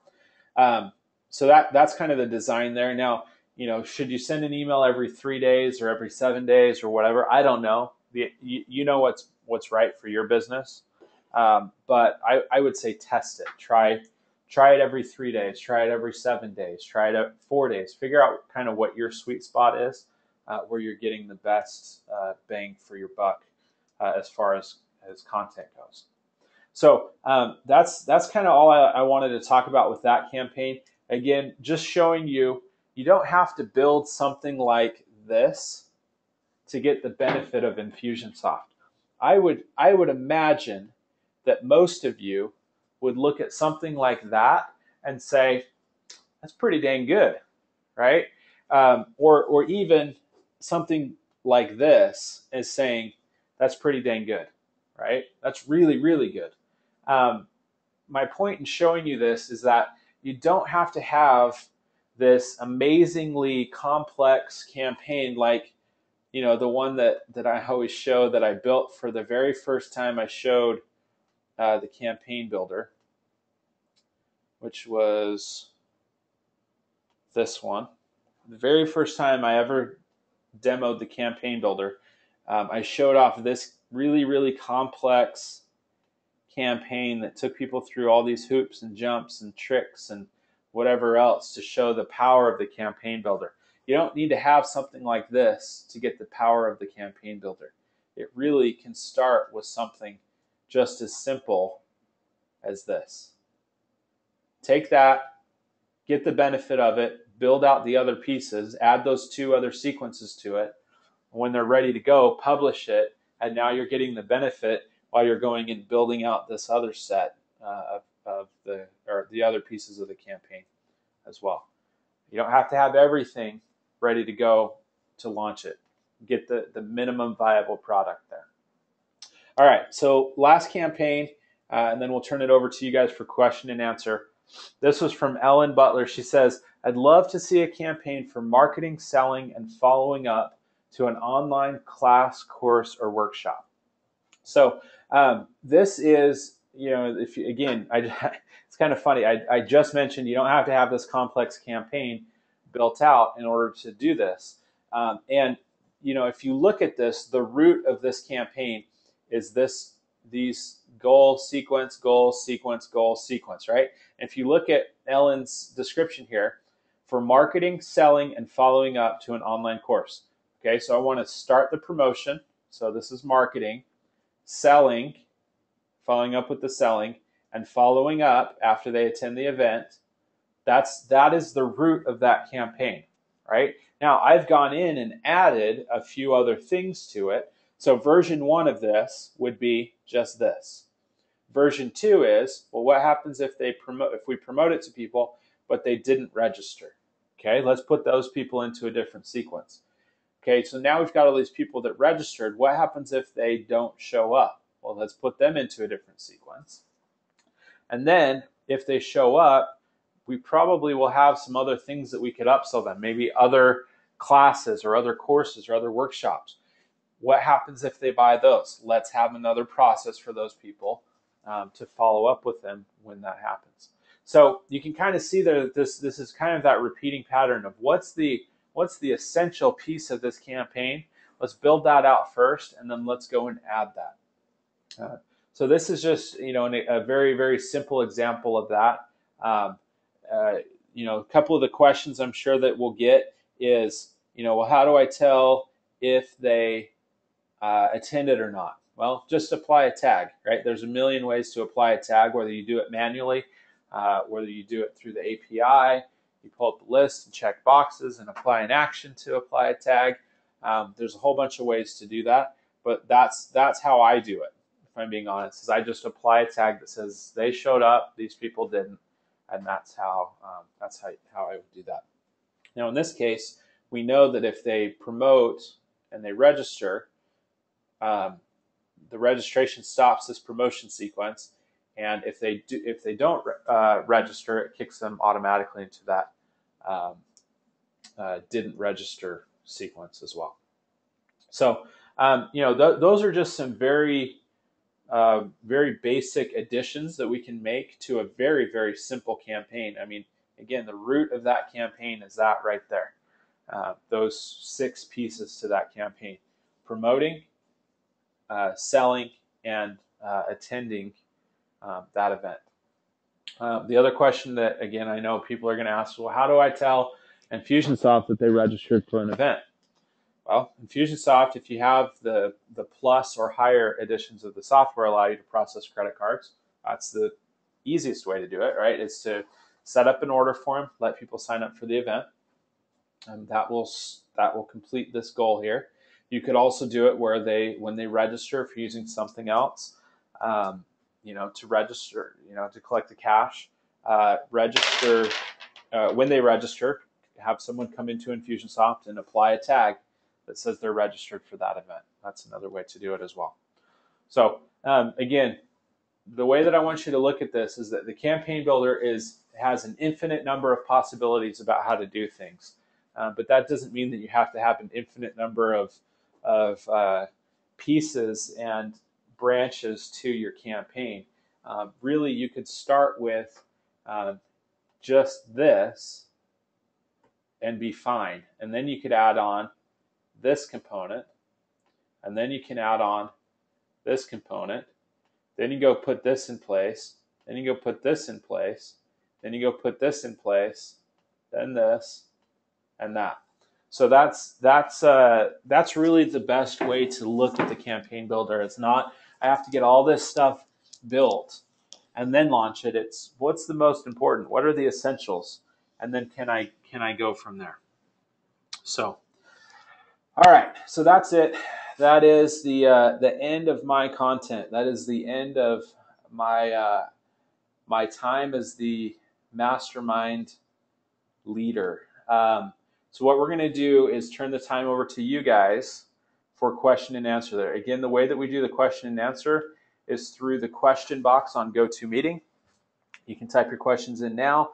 that's kind of the design there. Now, should you send an email every 3 days or every 7 days or whatever? I don't know. You know what's right for your business, but I would say test it. Try it every 3 days. Try it every 7 days. Try it at 4 days. Figure out kind of what your sweet spot is, where you're getting the best bang for your buck as far as content goes. So that's kind of all I wanted to talk about with that campaign. Again, just showing you don't have to build something like this to get the benefit of Infusionsoft. I would imagine that most of you would look at something like that and say, that's pretty dang good, right? Or even something like this is saying, that's pretty dang good, right? That's really, really good. My point in showing you this is that you don't have to have this amazingly complex campaign like the one that I always show that I built for the very first time I showed the campaign builder, which was this one. The very first time I ever demoed the campaign builder, I showed off this really, really complex campaign that took people through all these hoops and jumps and tricks and whatever else to show the power of the campaign builder. You don't need to have something like this to get the power of the campaign builder. It really can start with something just as simple as this. Take that, get the benefit of it, build out the other pieces, add those 2 other sequences to it. When they're ready to go, publish it, and now you're getting the benefit while you're going and building out this other set of the other pieces of the campaign as well. You don't have to have everything ready to go to launch it. Get the minimum viable product there. All right, so last campaign, and then we'll turn it over to you guys for question and answer. This was from Ellen Butler. She says, I'd love to see a campaign for marketing, selling, and following up to an online class, course, or workshop. So this is, if you, again, it's kind of funny. I just mentioned you don't have to have this complex campaign built out in order to do this. And if you look at this, the root of this campaign is these goal, sequence, goal, sequence, goal, sequence, right? And if you look at Ellen's description here, for marketing, selling, and following up to an online course. Okay, so I want to start the promotion. So this is marketing, selling, following up with the selling, and following up after they attend the event. That is the root of that campaign, right? Now, I've gone in and added a few other things to it. So version 1 of this would be just this. Version 2 is, well, what happens if we promote it to people, but they didn't register? Okay, let's put those people into a different sequence. Okay, so now we've got all these people that registered. What happens if they don't show up? Well, let's put them into a different sequence. And then if they show up, we probably will have some other things that we could upsell them, maybe other classes or other courses or other workshops. What happens if they buy those? Let's have another process for those people to follow up with them when that happens. So you can kind of see that this is kind of that repeating pattern of what's the essential piece of this campaign. Let's build that out first, and then let's go and add that. So this is just, a very, very simple example of that. Um, uh, a couple of the questions I'm sure that we'll get is, well, how do I tell if they attended or not? Well, just apply a tag, right? There's a million ways to apply a tag, whether you do it manually, whether you do it through the API, you pull up the list and check boxes and apply an action to apply a tag. There's a whole bunch of ways to do that, but that's how I do it. If I'm being honest, is I just apply a tag that says they showed up, these people didn't, and that's how I would do that. Now, in this case, we know that if they promote and they register, the registration stops this promotion sequence, and if they don't register, it kicks them automatically into that didn't register sequence as well. So those are just some very very basic additions that we can make to a very, very simple campaign. I mean, again, the root of that campaign is that right there. Those 6 pieces to that campaign: promoting, selling, and attending that event. The other question that, again, I know people are going to ask, well, how do I tell Infusionsoft that they registered for an event? Well, Infusionsoft, if you have the plus or higher editions of the software, allow you to process credit cards. That's the easiest way to do it, right? Is to set up an order form, let people sign up for the event, and that will complete this goal here. You could also do it where when they register, if you're using something else, to register, to collect the cash, register when they register, have someone come into Infusionsoft and apply a tag that says they're registered for that event. That's another way to do it as well. So again, the way that I want you to look at this is that the campaign builder has an infinite number of possibilities about how to do things, but that doesn't mean that you have to have an infinite number of pieces and branches to your campaign. Really, you could start with just this and be fine, and then you could add on this component, and then you can add on this component, then you go put this in place, then you go put this in place, then you go put this in place, then this, and that. So that's really the best way to look at the campaign builder. It's not, I have to get all this stuff built and then launch it. It's what's the most important, what are the essentials, and then can I go from there. So all right, so that's it. That is the end of my content. That is the end of my my time as the mastermind leader. So what we're going to do is turn the time over to you guys for question and answer there. Again, the way that we do the question and answer is through the question box on GoToMeeting. You can type your questions in now.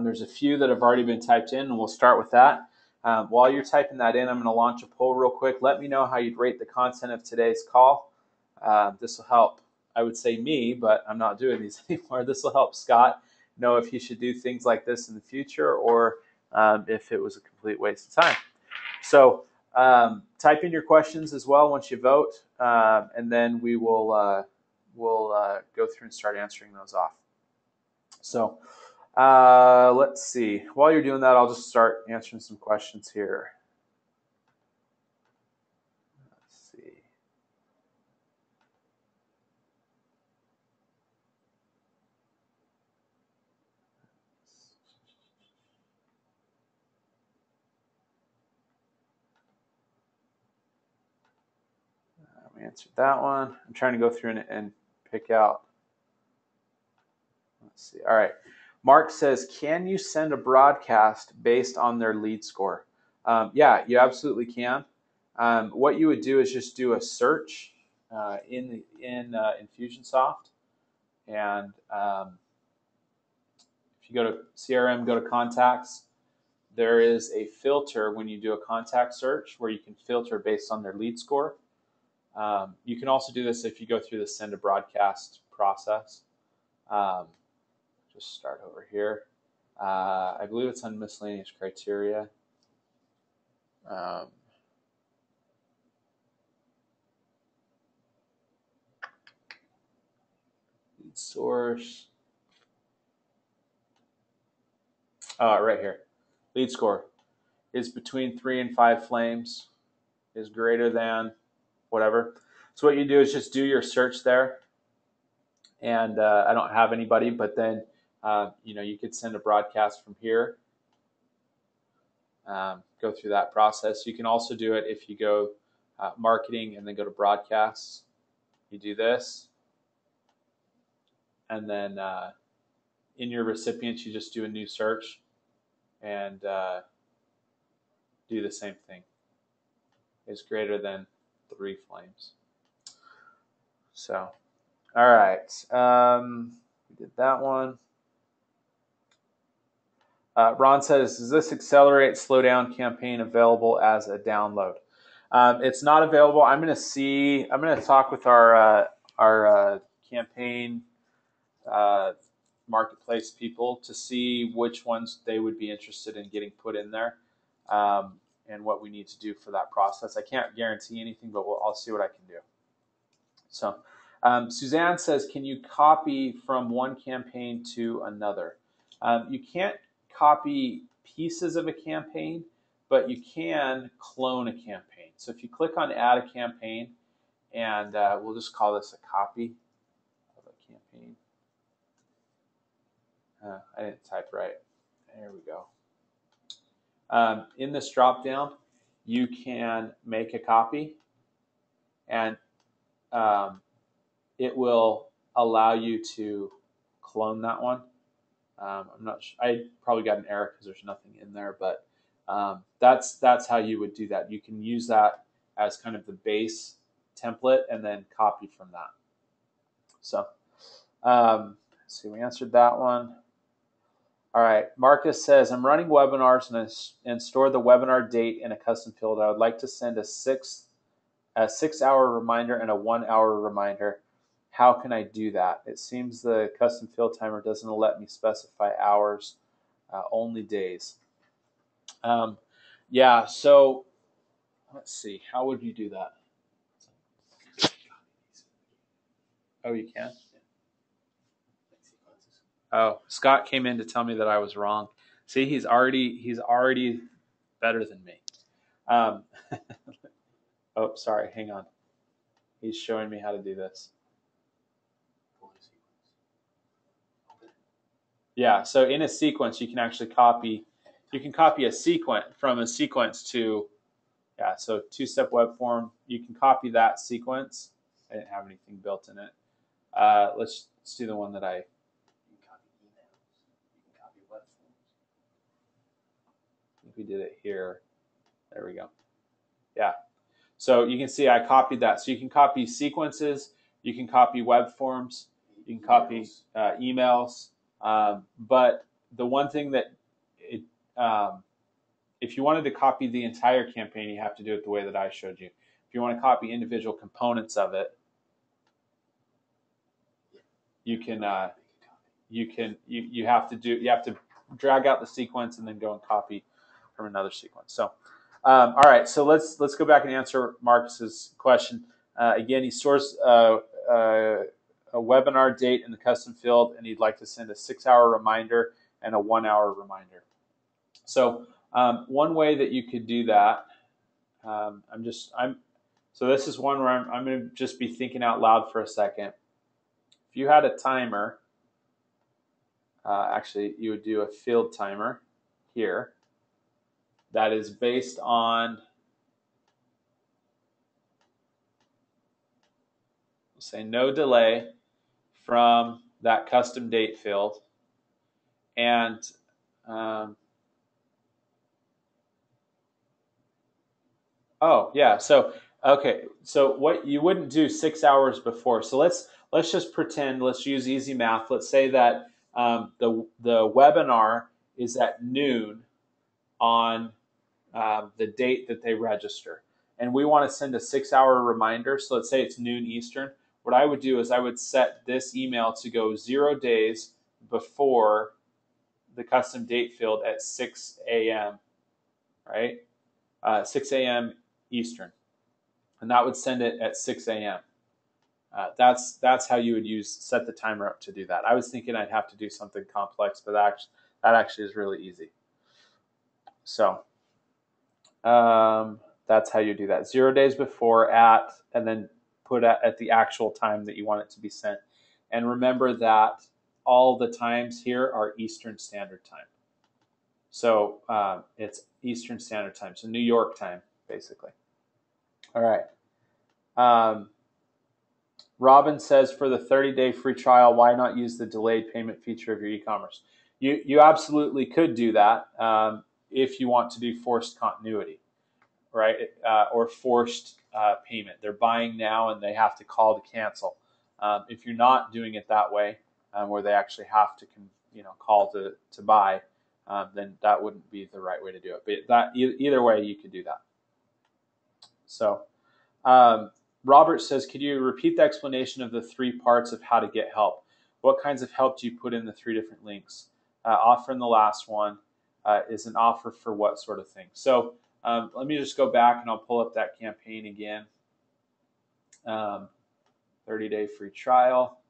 There's a few that have already been typed in, and we'll start with that. While you're typing that in, I'm going to launch a poll real quick. Let me know how you'd rate the content of today's call. This will help, I would say me, but I'm not doing these anymore. This will help Scott know if he should do things like this in the future or if it was a complete waste of time. So type in your questions as well once you vote, and then we will go through and start answering those off. So let's see. While you're doing that, I'll just start answering some questions here. Let's see. We answered that one. I'm trying to go through and pick out. Let's see. All right. Mark says, can you send a broadcast based on their lead score? Yeah, you absolutely can. What you would do is just do a search in Infusionsoft, and if you go to CRM, go to contacts, there is a filter when you do a contact search where you can filter based on their lead score. You can also do this if you go through the send a broadcast process. Just start over here. I believe it's on miscellaneous criteria. Lead source. Oh, right here. Lead score is between 3 and 5 flames, is greater than whatever. So what you do is just do your search there. And I don't have anybody, but then you could send a broadcast from here. Go through that process. You can also do it if you go marketing and then go to broadcasts. You do this, and then in your recipients, you just do a new search and do the same thing. Is greater than 3 flames. So, all right, we did that one. Ron says, is this accelerate slowdown campaign available as a download? It's not available. I'm going to talk with our campaign marketplace people to see which ones they would be interested in getting put in there, and what we need to do for that process. I can't guarantee anything, but I'll see what I can do. So Suzanne says, can you copy from one campaign to another? You can't copy pieces of a campaign, but you can clone a campaign. So if you click on add a campaign, and we'll just call this a copy of a campaign. I didn't type right. There we go. In this drop down, you can make a copy, and it will allow you to clone that one. I'm not sure. I probably got an error because there's nothing in there, but that's how you would do that. You can use that as kind of the base template and then copy from that. So let's see, we answered that one. All right, Marcus says, I'm running webinars and store the webinar date in a custom field. I would like to send a 6-hour reminder and a 1-hour reminder. How can I do that? It seems the custom field timer doesn't let me specify hours, only days. Yeah, so let's see. How would you do that? Oh, you can? Oh, Scott came in to tell me that I was wrong. See, he's already better than me. Oh, sorry. Hang on. He's showing me how to do this. Yeah, so in a sequence, you can actually copy. You can copy a sequence from a sequence to, yeah. So 2-step web form. You can copy that sequence. I didn't have anything built in it. Let's do the one that I. You can copy emails. You can copy web forms. I think we did it here. There we go. Yeah. So you can see I copied that. So you can copy sequences. You can copy web forms. You can copy emails. But the one thing that if you wanted to copy the entire campaign, you have to do it the way that I showed you. If you want to copy individual components of it, you have to drag out the sequence and then go and copy from another sequence. So, all right. So let's go back and answer Marcus's question. Again, he stores a webinar date in the custom field, and he'd like to send a 6-hour reminder and a 1-hour reminder. So one way that you could do that, so this is one where I'm going to just be thinking out loud for a second. If you had a timer, actually you would do a field timer here that is based on, say, no delay from that custom date field, and oh yeah, so okay, so what you wouldn't do 6 hours before. So let's just pretend. Let's use easy math. Let's say that the webinar is at noon on the date that they register, and we want to send a 6-hour reminder. So let's say it's noon Eastern. What I would do is I would set this email to go 0 days before the custom date field at 6 a.m. right? 6 a.m. Eastern, and that would send it at 6 a.m. That's how you would set the timer up to do that. I was thinking I'd have to do something complex, but that actually is really easy. So that's how you do that. 0 days before and then put at the actual time that you want it to be sent. And remember that all the times here are Eastern Standard Time. So it's Eastern Standard Time, so New York time, basically. All right. Robin says, for the 30-day free trial, why not use the delayed payment feature of your e-commerce? You absolutely could do that if you want to do forced continuity, right? Or forced payment. They're buying now and they have to call to cancel. If you're not doing it that way, where they actually have to call to buy, then that wouldn't be the right way to do it. But either way, you could do that. So Robert says, could you repeat the explanation of the 3 parts of how to get help? What kinds of help do you put in the 3 different links? Offer in the last one is an offer for what sort of thing? So let me just go back and I'll pull up that campaign again. 30-day free trial.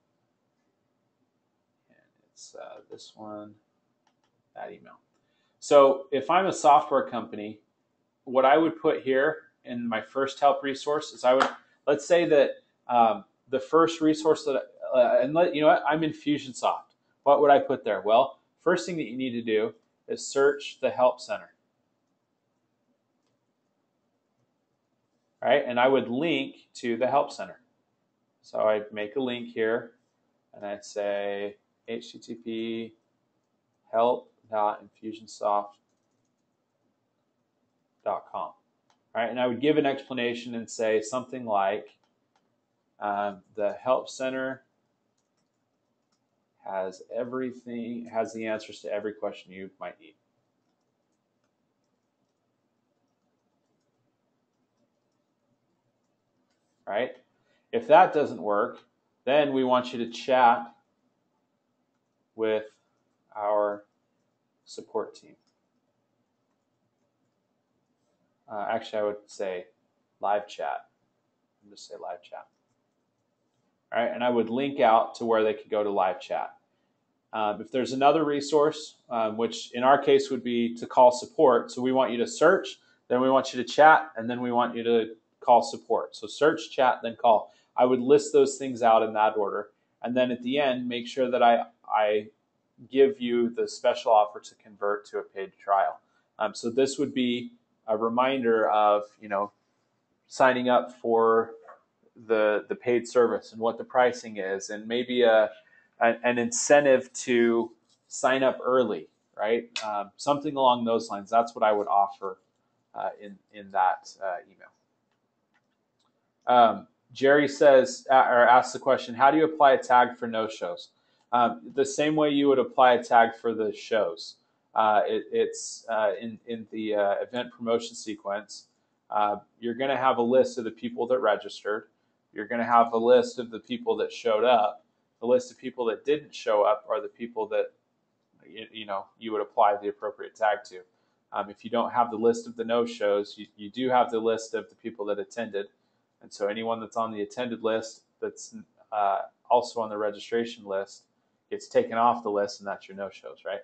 And it's this one, that email. So if I'm a software company, what I would put here in my first help resource is let's say that the first resource that, you know what, I'm Infusionsoft. What would I put there? Well, first thing that you need to do is search the help center. All right, and I would link to the help center. So I'd make a link here and I'd say http help.infusionsoft.com. Right, and I would give an explanation and say something like, the help center has the answers to every question you might need. Right? If that doesn't work, then we want you to chat with our support team. Actually, I would say live chat. I'll just say live chat. All right, and I would link out to where they could go to live chat. If there's another resource, which in our case would be to call support, so we want you to search, then we want you to chat, and then we want you to call support. So search, chat, then call. I would list those things out in that order, and then at the end, make sure that I give you the special offer to convert to a paid trial. So this would be a reminder of signing up for the paid service and what the pricing is, and maybe an incentive to sign up early, right? Something along those lines. That's what I would offer in that email. Jerry says, or asks the question, how do you apply a tag for no-shows? The same way you would apply a tag for the shows. It's in the event promotion sequence. You're going to have a list of the people that registered. You're going to have a list of the people that showed up. The list of people that didn't show up are the people that you would apply the appropriate tag to. If you don't have the list of the no-shows, you do have the list of the people that attended. And so anyone that's on the attended list that's also on the registration list gets taken off the list, and that's your no-shows, right?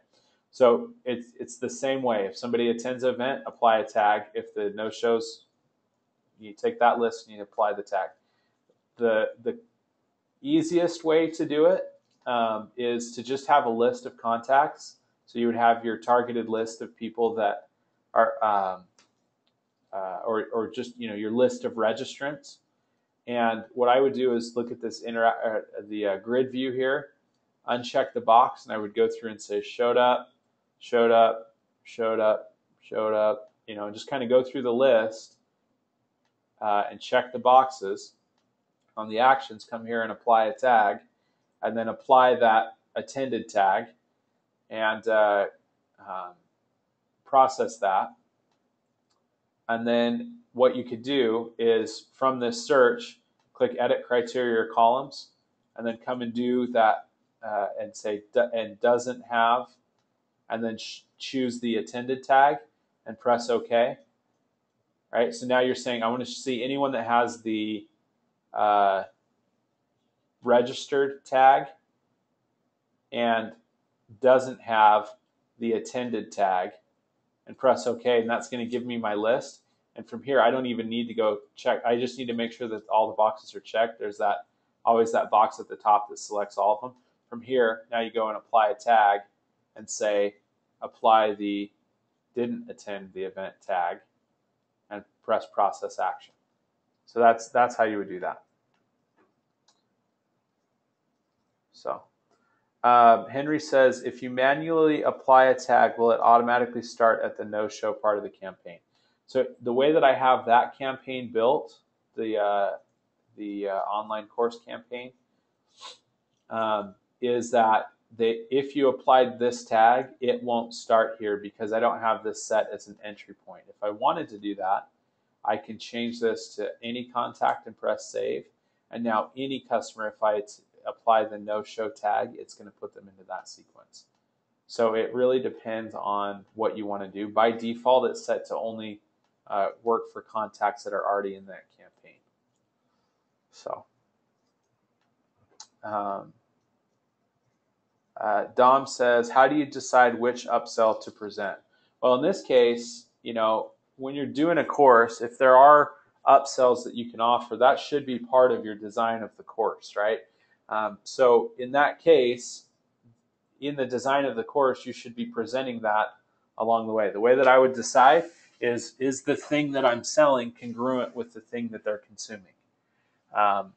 So it's the same way. If somebody attends an event, apply a tag. If the no-shows, you take that list and you apply the tag. The easiest way to do it is to just have a list of contacts. So you would have your targeted list of people that are, or just your list of registrants. And what I would do is look at this the grid view here, uncheck the box, and I would go through and say showed up, showed up, showed up, showed up. And just kind of go through the list and check the boxes. On the actions, come here and apply a tag, and then apply that attended tag and process that. And then what you could do is from this search, click edit criteria or columns, and then come and do that and say and doesn't have, and then choose the attended tag and press OK. All right, so now you're saying I want to see anyone that has the registered tag and doesn't have the attended tag, and press OK, and that's going to give me my list. And from here, I don't even need to go check. I just need to make sure that all the boxes are checked. There's always that box at the top that selects all of them. From here, now you go and apply a tag and say apply the didn't attend the event tag and press process action. So that's how you would do that. So Henry says, if you manually apply a tag, will it automatically start at the no-show part of the campaign? So the way that I have that campaign built, the online course campaign, is that if you applied this tag, it won't start here because I don't have this set as an entry point. If I wanted to do that, I can change this to any contact and press save. And now any customer, if I apply the no-show tag, it's going to put them into that sequence. So it really depends on what you want to do. By default, it's set to only work for contacts that are already in that campaign. So Dom says, how do you decide which upsell to present? Well, in this case, when you're doing a course, if there are upsells that you can offer, that should be part of your design of the course, right? So in that case, in the design of the course, you should be presenting that along the way. The way that I would decide is the thing that I'm selling congruent with the thing that they're consuming? That's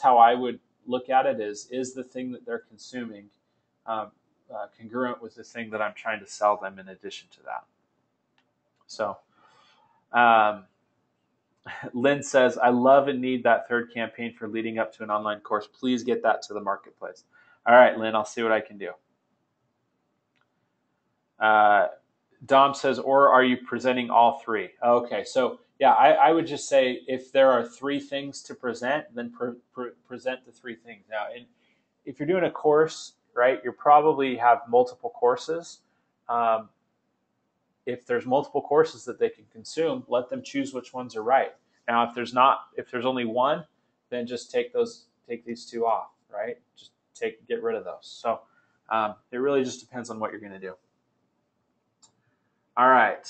how I would look at it, is the thing that they're consuming congruent with the thing that I'm trying to sell them in addition to that. So Lynn says, I love and need that third campaign for leading up to an online course. Please get that to the marketplace. All right, Lynn, I'll see what I can do. Dom says, or are you presenting all three? Okay, so yeah, I would just say if there are three things to present, then present the three things. Now, if you're doing a course, right, you probably have multiple courses. If there's multiple courses that they can consume, let them choose which ones are right. Now, if there's only one, then just take these two off, right? Just get rid of those. So it really just depends on what you're going to do. All right.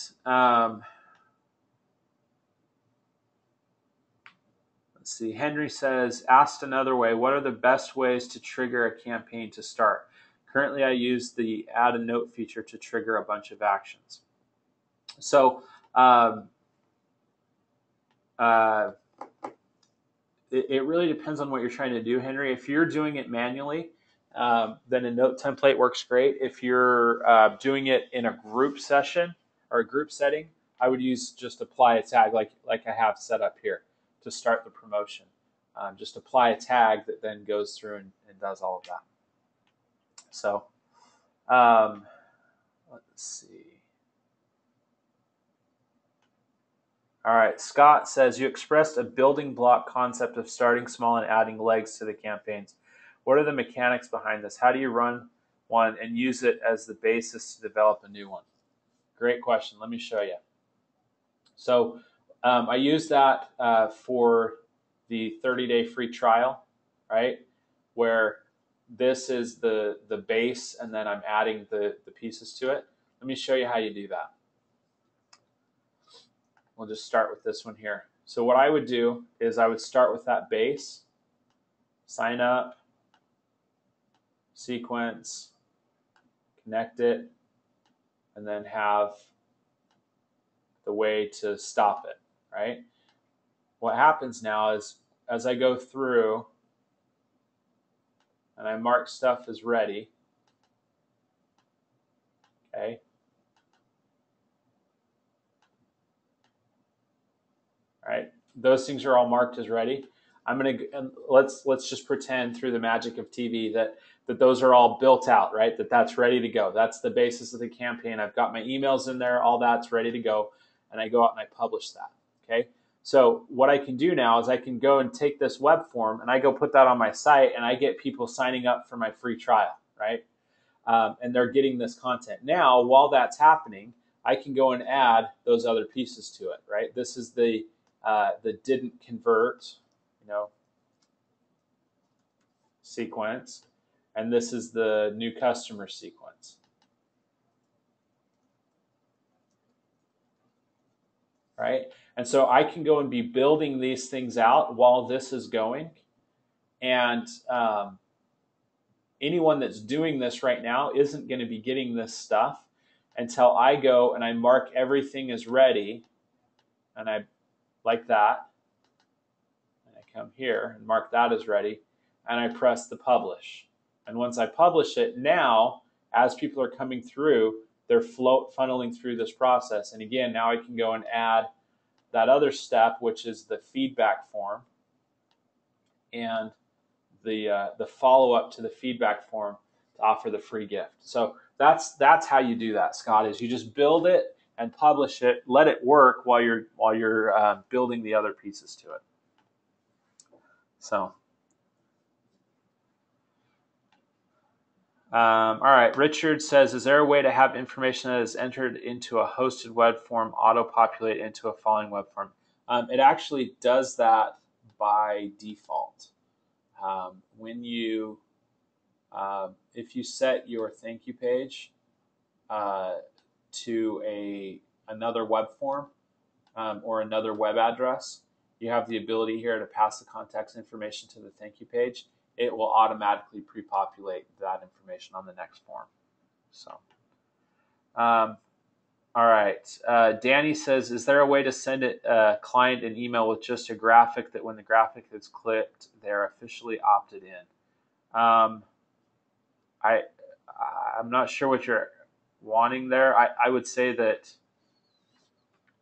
Let's see. Henry says, asked another way, what are the best ways to trigger a campaign to start? Currently, I use the add a note feature to trigger a bunch of actions. So it really depends on what you're trying to do, Henry. If you're doing it manually, then a note template works great. If you're doing it in a group session or a group setting, I would use just apply a tag like I have set up here to start the promotion. Just apply a tag that then goes through and does all of that. So let's see. All right, Scott says, you expressed a building block concept of starting small and adding legs to the campaigns. What are the mechanics behind this? How do you run one and use it as the basis to develop a new one? Great question. Let me show you. So I use that for the 30-day free trial, right? Where this is the base and then I'm adding the pieces to it. Let me show you how you do that. We'll just start with this one here. So what I would do is I would start with that base, sign up, sequence, connect it, and then have the way to stop it, right? What happens now is as I go through and I mark stuff as ready, okay? All right, those things are all marked as ready. Let's just pretend through the magic of TV that those are all built out, right? That's ready to go. That's the basis of the campaign. I've got my emails in there, all that's ready to go, and I go out and I publish that, okay? So what I can do now is I can go and take this web form and I go put that on my site and I get people signing up for my free trial, right? And they're getting this content. Now, while that's happening, I can go and add those other pieces to it, right? This is the didn't convert, sequence, and this is the new customer sequence. Right? And so I can go and be building these things out while this is going. And anyone that's doing this right now isn't going to be getting this stuff until I go and I mark everything as ready. And I like that. And I come here and mark that as ready. And I press the publish. And once I publish it, now, as people are coming through, they're funneling through this process. And again, now I can go and add that other step, which is the feedback form, and the follow-up to the feedback form to offer the free gift. So that's how you do that, Scott, is you just build it and publish it, let it work while you're building the other pieces to it. So all right, Richard says, is there a way to have information that is entered into a hosted web form auto-populate into a following web form? It actually does that by default. When you, if you set your thank you page to another web form or another web address, you have the ability here to pass the contact information to the thank you page. It will automatically pre-populate that information on the next form. So, all right. Danny says, is there a way to send a client an email with just a graphic that when the graphic is clicked, they're officially opted in? I'm not sure what you're wanting there. I would say that,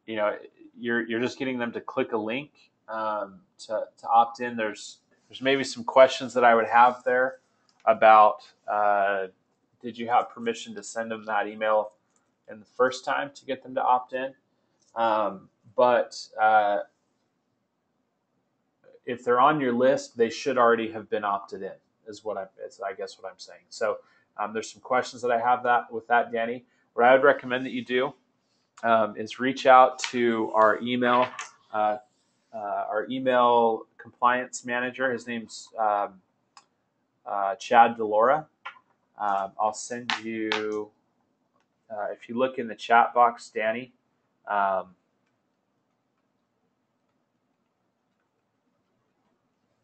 you know, you're just getting them to click a link to opt in. There's maybe some questions that I would have there about did you have permission to send them that email in the first time to get them to opt in? But if they're on your list, they should already have been opted in, is I guess what I'm saying. So there's some questions that I have with that, Danny. What I would recommend that you do is reach out to our email compliance manager. His name's Chad Delora. I'll send you, if you look in the chat box, Danny, I'm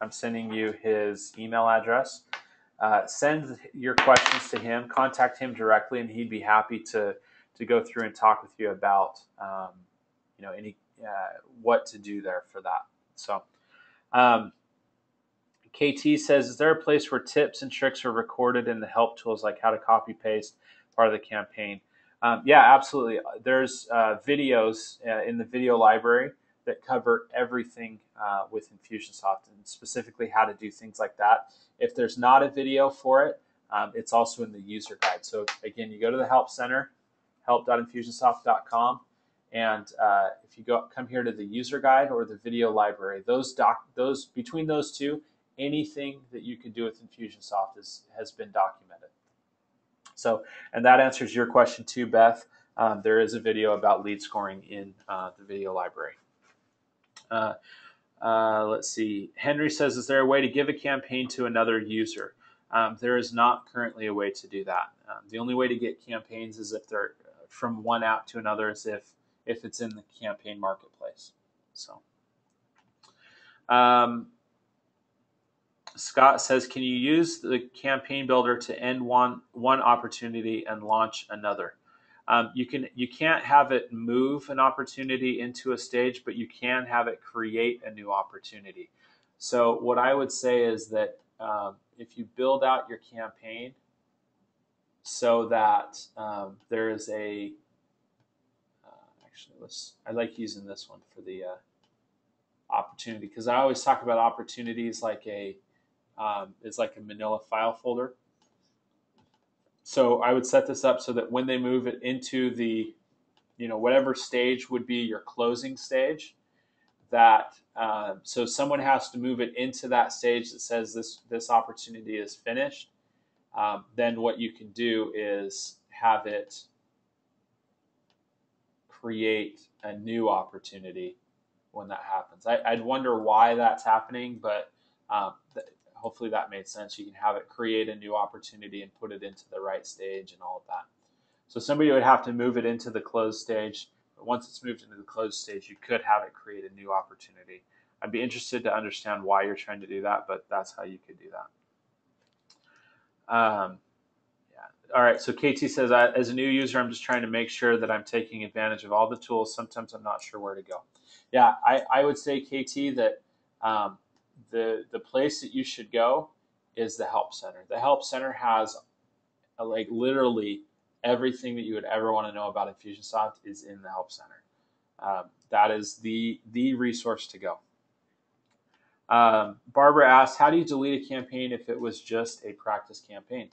sending you his email address. Send your questions to him, contact him directly, and he'd be happy to go through and talk with you about any what to do there for that. So KT says, is there a place where tips and tricks are recorded in the help tools, like how to copy paste part of the campaign? Yeah, absolutely. There's videos in the video library that cover everything with Infusionsoft, and specifically how to do things like that. If there's not a video for it, it's also in the user guide. So again, you go to the Help Center, help.infusionsoft.com, and if you come here to the user guide or the video library, those between those two, anything that you can do with Infusionsoft has been documented. So, and that answers your question too, Beth. There is a video about lead scoring in the video library. Let's see. Henry says, is there a way to give a campaign to another user? There is not currently a way to do that. The only way to get campaigns is if they're from one app to another, is if it's in the campaign marketplace. So, Scott says, can you use the campaign builder to end one opportunity and launch another? You can't have it move an opportunity into a stage, but you can have it create a new opportunity. So what I would say is that if you build out your campaign so that there is a I like using this one for the opportunity, because I always talk about opportunities like it's like a manila file folder. So I would set this up so that when they move it into the, whatever stage would be your closing stage, that so someone has to move it into that stage that says this opportunity is finished. Then what you can do is have it create a new opportunity when that happens. I'd wonder why that's happening, but Hopefully that made sense. You can have it create a new opportunity and put it into the right stage and all of that. So somebody would have to move it into the closed stage. But once it's moved into the closed stage, you could have it create a new opportunity. I'd be interested to understand why you're trying to do that, but that's how you could do that. Yeah. All right. So KT says, as a new user, I'm just trying to make sure that I'm taking advantage of all the tools. Sometimes I'm not sure where to go. Yeah, I would say, KT, that the place that you should go is the Help Center. The Help Center has like literally everything that you would ever want to know about Infusionsoft is in the Help Center. That is the resource to go. Barbara asked, how do you delete a campaign if it was just a practice campaign?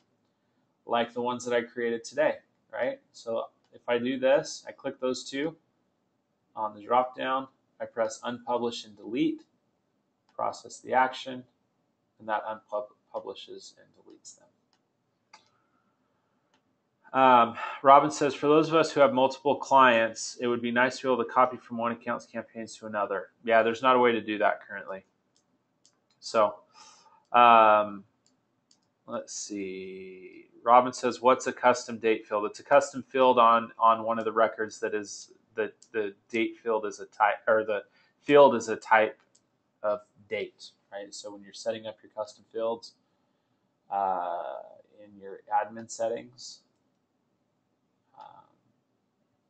Like the ones that I created today, right? So if I do this, I click those two on the drop down, I press unpublish and delete, process the action, and that unpublishes and deletes them. Robin says, for those of us who have multiple clients, it would be nice to be able to copy from one account's campaigns to another. Yeah, there's not a way to do that currently. So let's see. Robin says, what's a custom date field? It's a custom field on one of the records that is the date field is a type, or the field is a type of date, right? So when you're setting up your custom fields in your admin settings,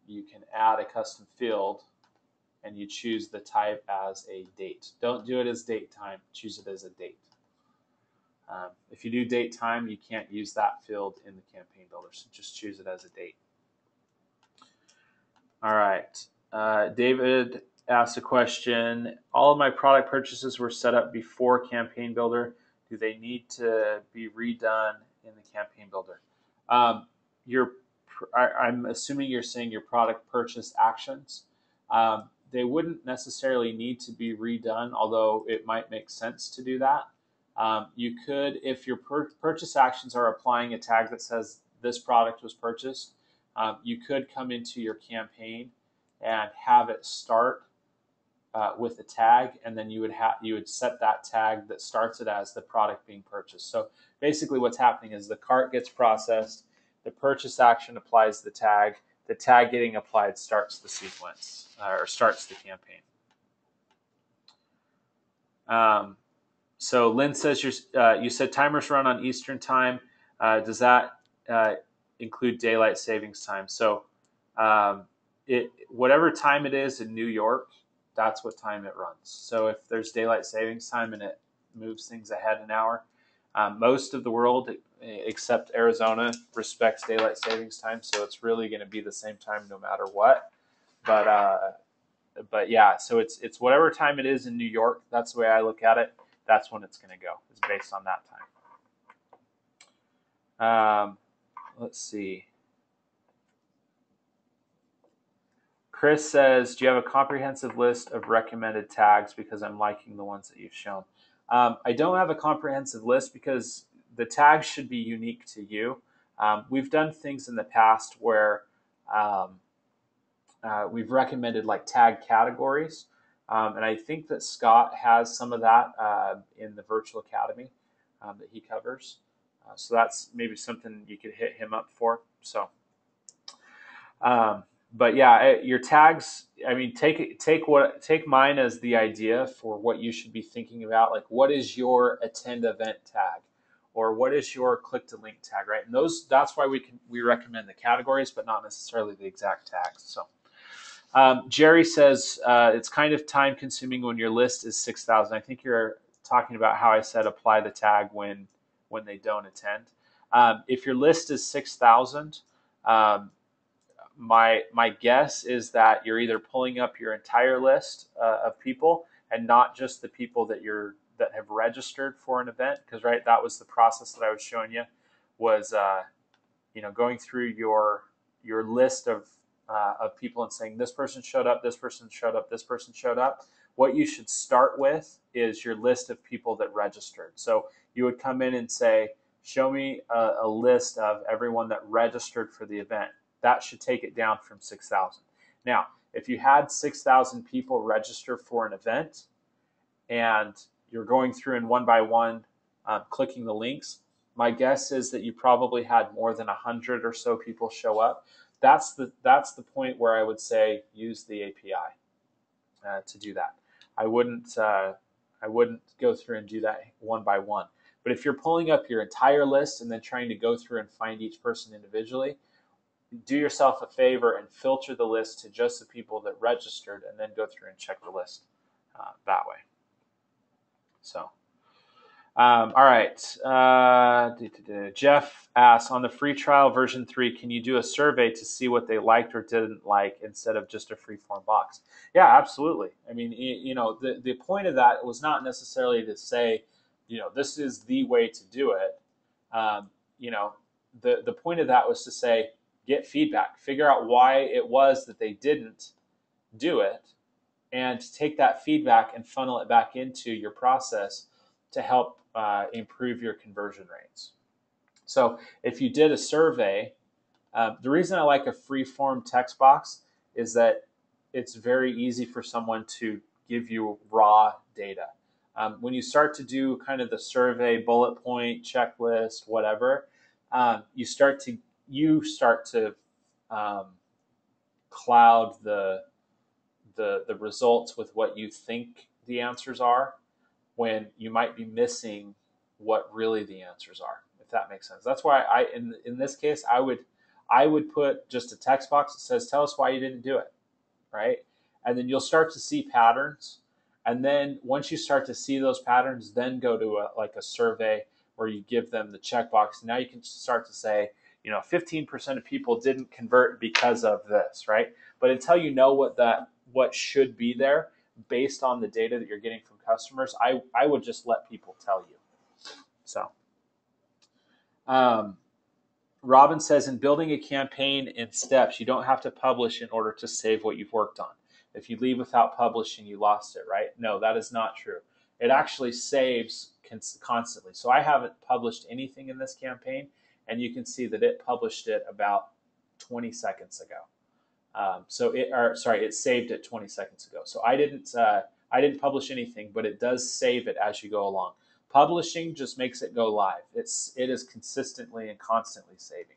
you can add a custom field and you choose the type as a date. Don't do it as date time, choose it as a date. If you do date time, you can't use that field in the campaign builder, so just choose it as a date. All right, David asked a question. All of my product purchases were set up before campaign builder. Do they need to be redone in the campaign builder? I'm assuming you're saying your product purchase actions. They wouldn't necessarily need to be redone, although it might make sense to do that. You could, if your purchase actions are applying a tag that says this product was purchased, you could come into your campaign and have it start with a tag, and then you would set that tag that starts it as the product being purchased. So basically what's happening is the cart gets processed, the purchase action applies the tag getting applied starts the sequence, or starts the campaign. So Lynn says, you said timers run on Eastern time. Does that include daylight savings time? So whatever time it is in New York, that's what time it runs. So if there's daylight savings time and it moves things ahead an hour, most of the world, except Arizona, respects daylight savings time. So it's really going to be the same time no matter what. But yeah, so it's whatever time it is in New York. That's the way I look at it. That's when it's going to go. It's based on that time. Let's see. Chris says, do you have a comprehensive list of recommended tags, because I'm liking the ones that you've shown? I don't have a comprehensive list because the tags should be unique to you. We've done things in the past where we've recommended like tag categories. And I think that Scott has some of that in the Virtual Academy that he covers. So that's maybe something you could hit him up for. So, but yeah, your tags, I mean, take mine as the idea for what you should be thinking about. Like, what is your attend event tag, or what is your click to link tag, right? And that's why we recommend the categories, but not necessarily the exact tags. So. Jerry says, it's kind of time consuming when your list is 6,000. I think you're talking about how I said apply the tag when they don't attend. If your list is 6,000, my guess is that you're either pulling up your entire list of people and not just the people that have registered for an event, because right, that was the process that I was showing you, was going through your list of people and saying this person showed up, this person showed up, this person showed up. What you should start with is your list of people that registered. So you would come in and say, show me a list of everyone that registered for the event. That should take it down from 6,000. Now, if you had 6,000 people register for an event and you're going through and one by one clicking the links. My guess is that you probably had more than 100 or so people show up. That's the point where I would say use the API to do that. I wouldn't go through and do that one by one. But if you're pulling up your entire list and then trying to go through and find each person individually, do yourself a favor and filter the list to just the people that registered, and then go through and check the list that way. So. All right. Jeff asks, on the free trial version 3, can you do a survey to see what they liked or didn't like instead of just a free form box? Yeah, absolutely. I mean, the point of that was not necessarily to say, this is the way to do it. The point of that was to say, get feedback, figure out why it was that they didn't do it, and take that feedback and funnel it back into your process to help improve your conversion rates. So if you did a survey, the reason I like a free form text box is that it's very easy for someone to give you raw data. When you start to do kind of the survey bullet point, checklist, whatever, you start to cloud the results with what you think the answers are, when you might be missing what really the answers are, if that makes sense. That's why in this case, I would put just a text box that says, tell us why you didn't do it, right? And then you'll start to see patterns. And then once you start to see those patterns, then go to a survey where you give them the checkbox. Now you can start to say, 15% of people didn't convert because of this, right? But until you know what should be there, based on the data that you're getting from customers, I would just let people tell you. So, Robin says, in building a campaign in steps, you don't have to publish in order to save what you've worked on. If you leave without publishing, you lost it, right? No, that is not true. It actually saves constantly. So I haven't published anything in this campaign, and you can see that it published it about 20 seconds ago. It saved it 20 seconds ago. So I didn't publish anything, but it does save it as you go along. Publishing just makes it go live. It is consistently and constantly saving.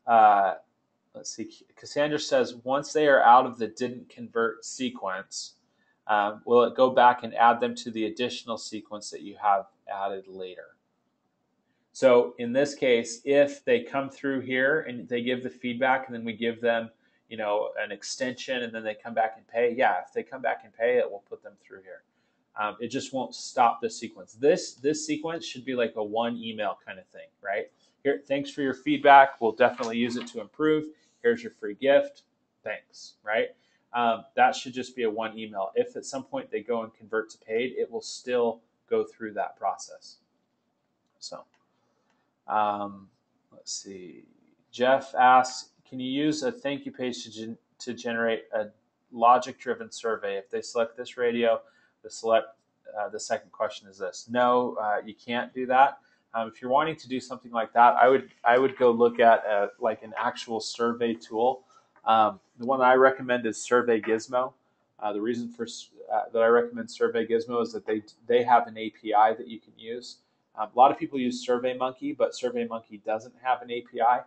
Let's see. Cassandra says, once they are out of the didn't convert sequence, will it go back and add them to the additional sequence that you have added later? So in this case, if they come through here and they give the feedback, and then we give them, an extension, and then they come back and pay, yeah, if they come back and pay it, we'll put them through here. It just won't stop the sequence. This sequence should be like a one email kind of thing, right? Here, thanks for your feedback. We'll definitely use it to improve. Here's your free gift. Thanks, right? That should just be a one email. If at some point they go and convert to paid, it will still go through that process. So. Let's see. Jeff asks, can you use a thank you page to generate a logic-driven survey? If they select this radio, the second question is this. No, you can't do that. If you're wanting to do something like that, I would go look at an actual survey tool. The one that I recommend is Survey Gizmo. The reason for that I recommend Survey Gizmo is that they have an API that you can use. A lot of people use SurveyMonkey, but SurveyMonkey doesn't have an API.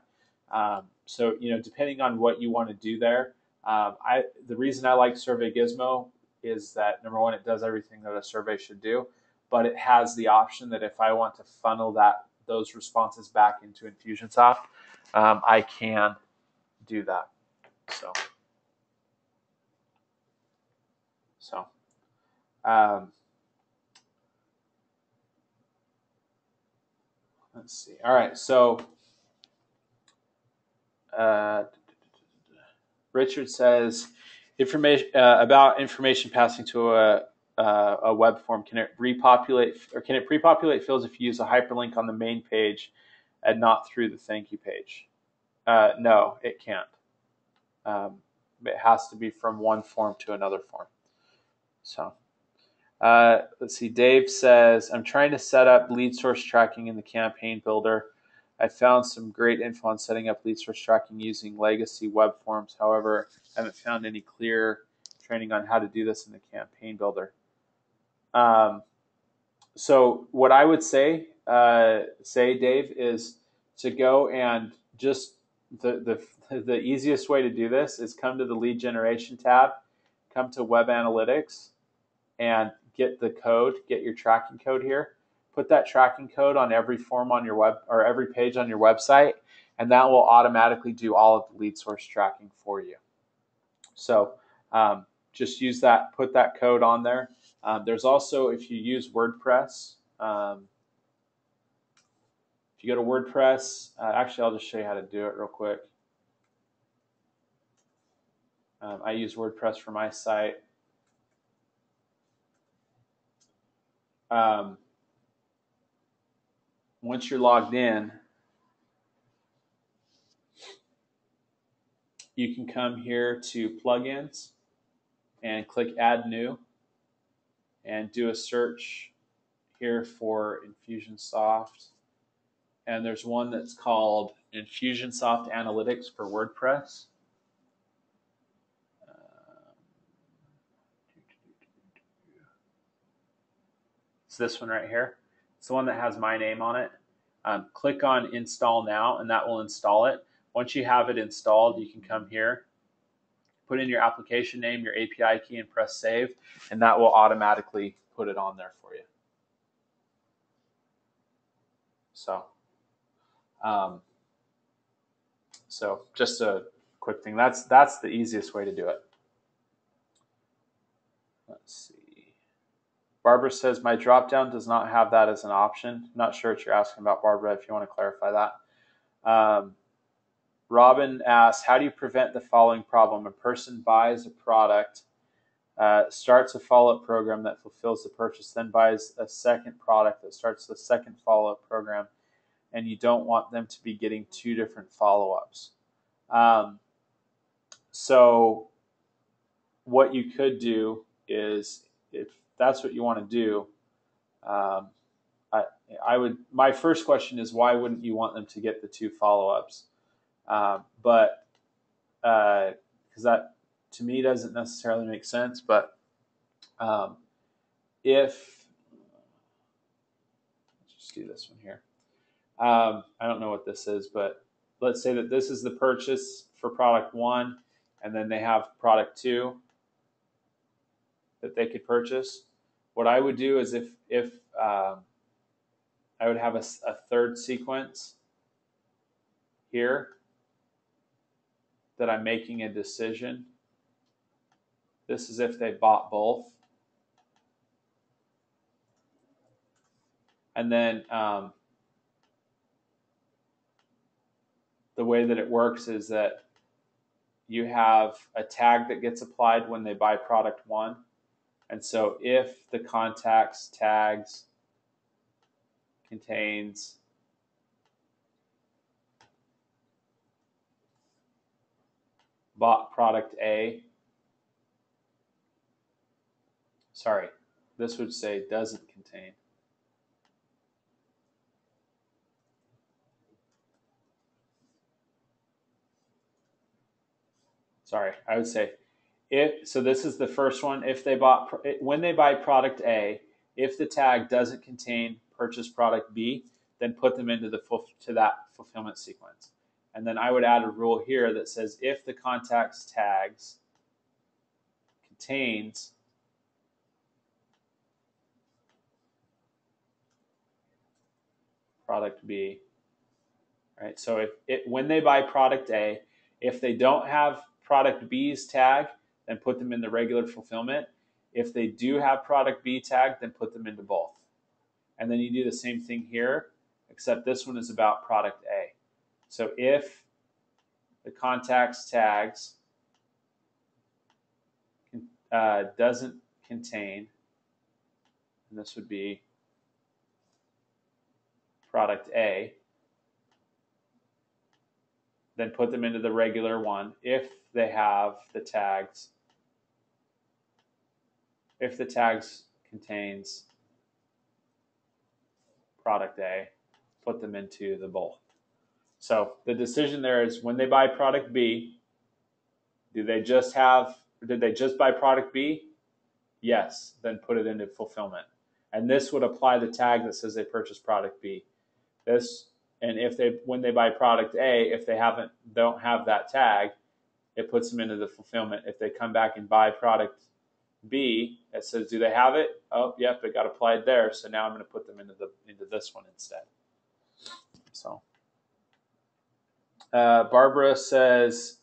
So depending on what you want to do there, the reason I like Survey Gizmo is that, number one, it does everything that a survey should do, but it has the option that if I want to funnel those responses back into Infusionsoft, I can do that. So. Let's see. All right. So Richard says, information about information passing to a web form. Can it repopulate, or can it pre-populate fields if you use a hyperlink on the main page and not through the thank you page? No, it can't. It has to be from one form to another form. So. Let's see. Dave says, I'm trying to set up lead source tracking in the campaign builder. I found some great info on setting up lead source tracking using legacy web forms. However, I haven't found any clear training on how to do this in the campaign builder. So what I would say, Dave, is to go and just the easiest way to do this is come to the lead generation tab, come to web analytics, and get the code, get your tracking code here. Put that tracking code on every form on your web or every page on your website, and that will automatically do all of the lead source tracking for you. So just use that, put that code on there. There's also, if you use WordPress, if you go to WordPress, actually, I'll just show you how to do it real quick. I use WordPress for my site. Once you're logged in, you can come here to plugins and click Add New and do a search here for Infusionsoft. And there's one that's called Infusionsoft Analytics for WordPress. It's this one right here. It's the one that has my name on it. Click on Install Now, and that will install it. Once you have it installed, you can come here, put in your application name, your API key, and press Save, and that will automatically put it on there for you. So just a quick thing. That's the easiest way to do it. Let's see. Barbara says, my dropdown does not have that as an option. I'm not sure what you're asking about, Barbara, if you want to clarify that. Robin asks, how do you prevent the following problem? A person buys a product, starts a follow-up program that fulfills the purchase, then buys a second product that starts the second follow-up program, and you don't want them to be getting two different follow-ups. So what you could do is, if that's what you want to do, I would. My first question is, why wouldn't you want them to get the two follow-ups? But because that to me doesn't necessarily make sense. But if let's just do this one here. I don't know what this is, but let's say that this is the purchase for product 1, and then they have product 2 that they could purchase. What I would do is if I would have a third sequence here that I'm making a decision. This is if they bought both. And then the way that it works is that you have a tag that gets applied when they buy product 1. And so if the contacts tags contains bought product A, sorry, this would say doesn't contain. Sorry, I would say so this is the first one. If they bought, when they buy product A, if the tag doesn't contain purchase product B, then put them into that fulfillment sequence. And then I would add a rule here that says if the contacts tags contains product B, right? So when they buy product A, if they don't have product B's tag, then put them in the regular fulfillment. If they do have product B tag, then put them into both. And then you do the same thing here, except this one is about product A. So if the contacts tags doesn't contain, and this would be product A, then put them into the regular one if they have the tags. If the tags contains product A, put them into the both. So the decision there is when they buy product B, did they just buy product B? Yes, then put it into fulfillment. and this would apply the tag that says they purchased product B. This, and when they buy product A, if they don't have that tag, it puts them into the fulfillment. If they come back and buy product B, it says, do they have it? Oh, yep, it got applied there. So now I'm going to put them into this one instead. So Barbara says,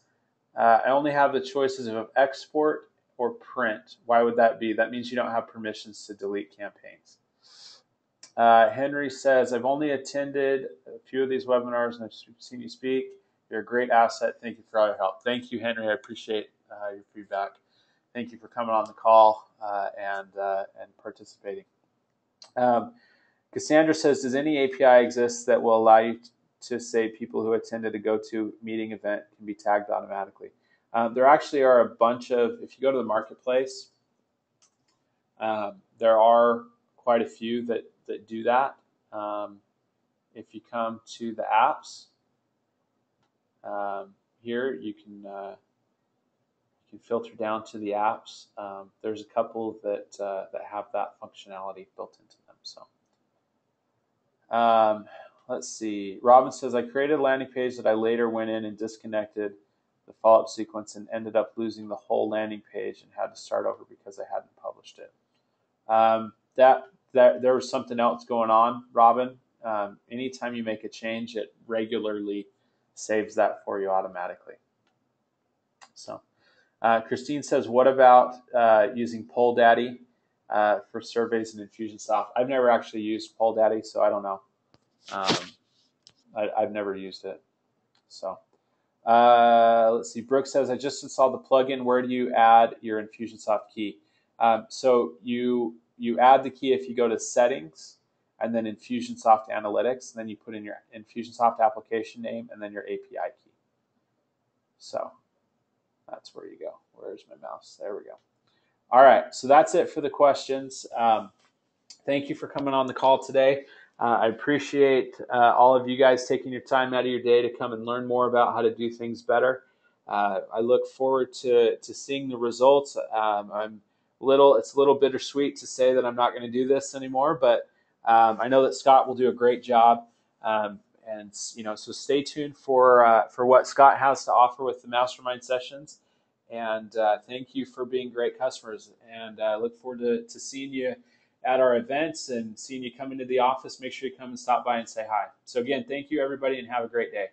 I only have the choices of export or print. Why would that be? That means you don't have permissions to delete campaigns. Henry says, I've only attended a few of these webinars and I've seen you speak. You're a great asset. Thank you for all your help. Thank you, Henry. I appreciate your feedback. Thank you for coming on the call and participating. Cassandra says, does any API exist that will allow you to say people who attended a GoToMeeting event can be tagged automatically? There actually are a bunch of, if you go to the marketplace, there are quite a few that do that. If you come to the apps, here you can filter down to the apps. There's a couple that have that functionality built into them. So let's see. Robin says, I created a landing page that I later went in and disconnected the follow-up sequence and ended up losing the whole landing page and had to start over because I hadn't published it. There was something else going on, Robin. Anytime you make a change, it regularly saves that for you automatically. So Christine says, what about using PollDaddy for surveys in Infusionsoft? I've never actually used PollDaddy, so I don't know. I've never used it. So let's see. Brooke says, I just installed the plugin. Where do you add your Infusionsoft key? So you add the key if you go to Settings and then Infusionsoft Analytics, and then you put in your Infusionsoft application name and then your API key. So that's where you go. Where's my mouse? There we go. All right, so that's it for the questions. Thank you for coming on the call today. I appreciate all of you guys taking your time out of your day to come and learn more about how to do things better. I look forward to seeing the results. It's a little bittersweet to say that I'm not going to do this anymore, but I know that Scott will do a great job. And so stay tuned for what Scott has to offer with the mastermind sessions. And thank you for being great customers. And I look forward to seeing you at our events and seeing you come into the office. Make sure you come and stop by and say hi. So again, thank you everybody and have a great day.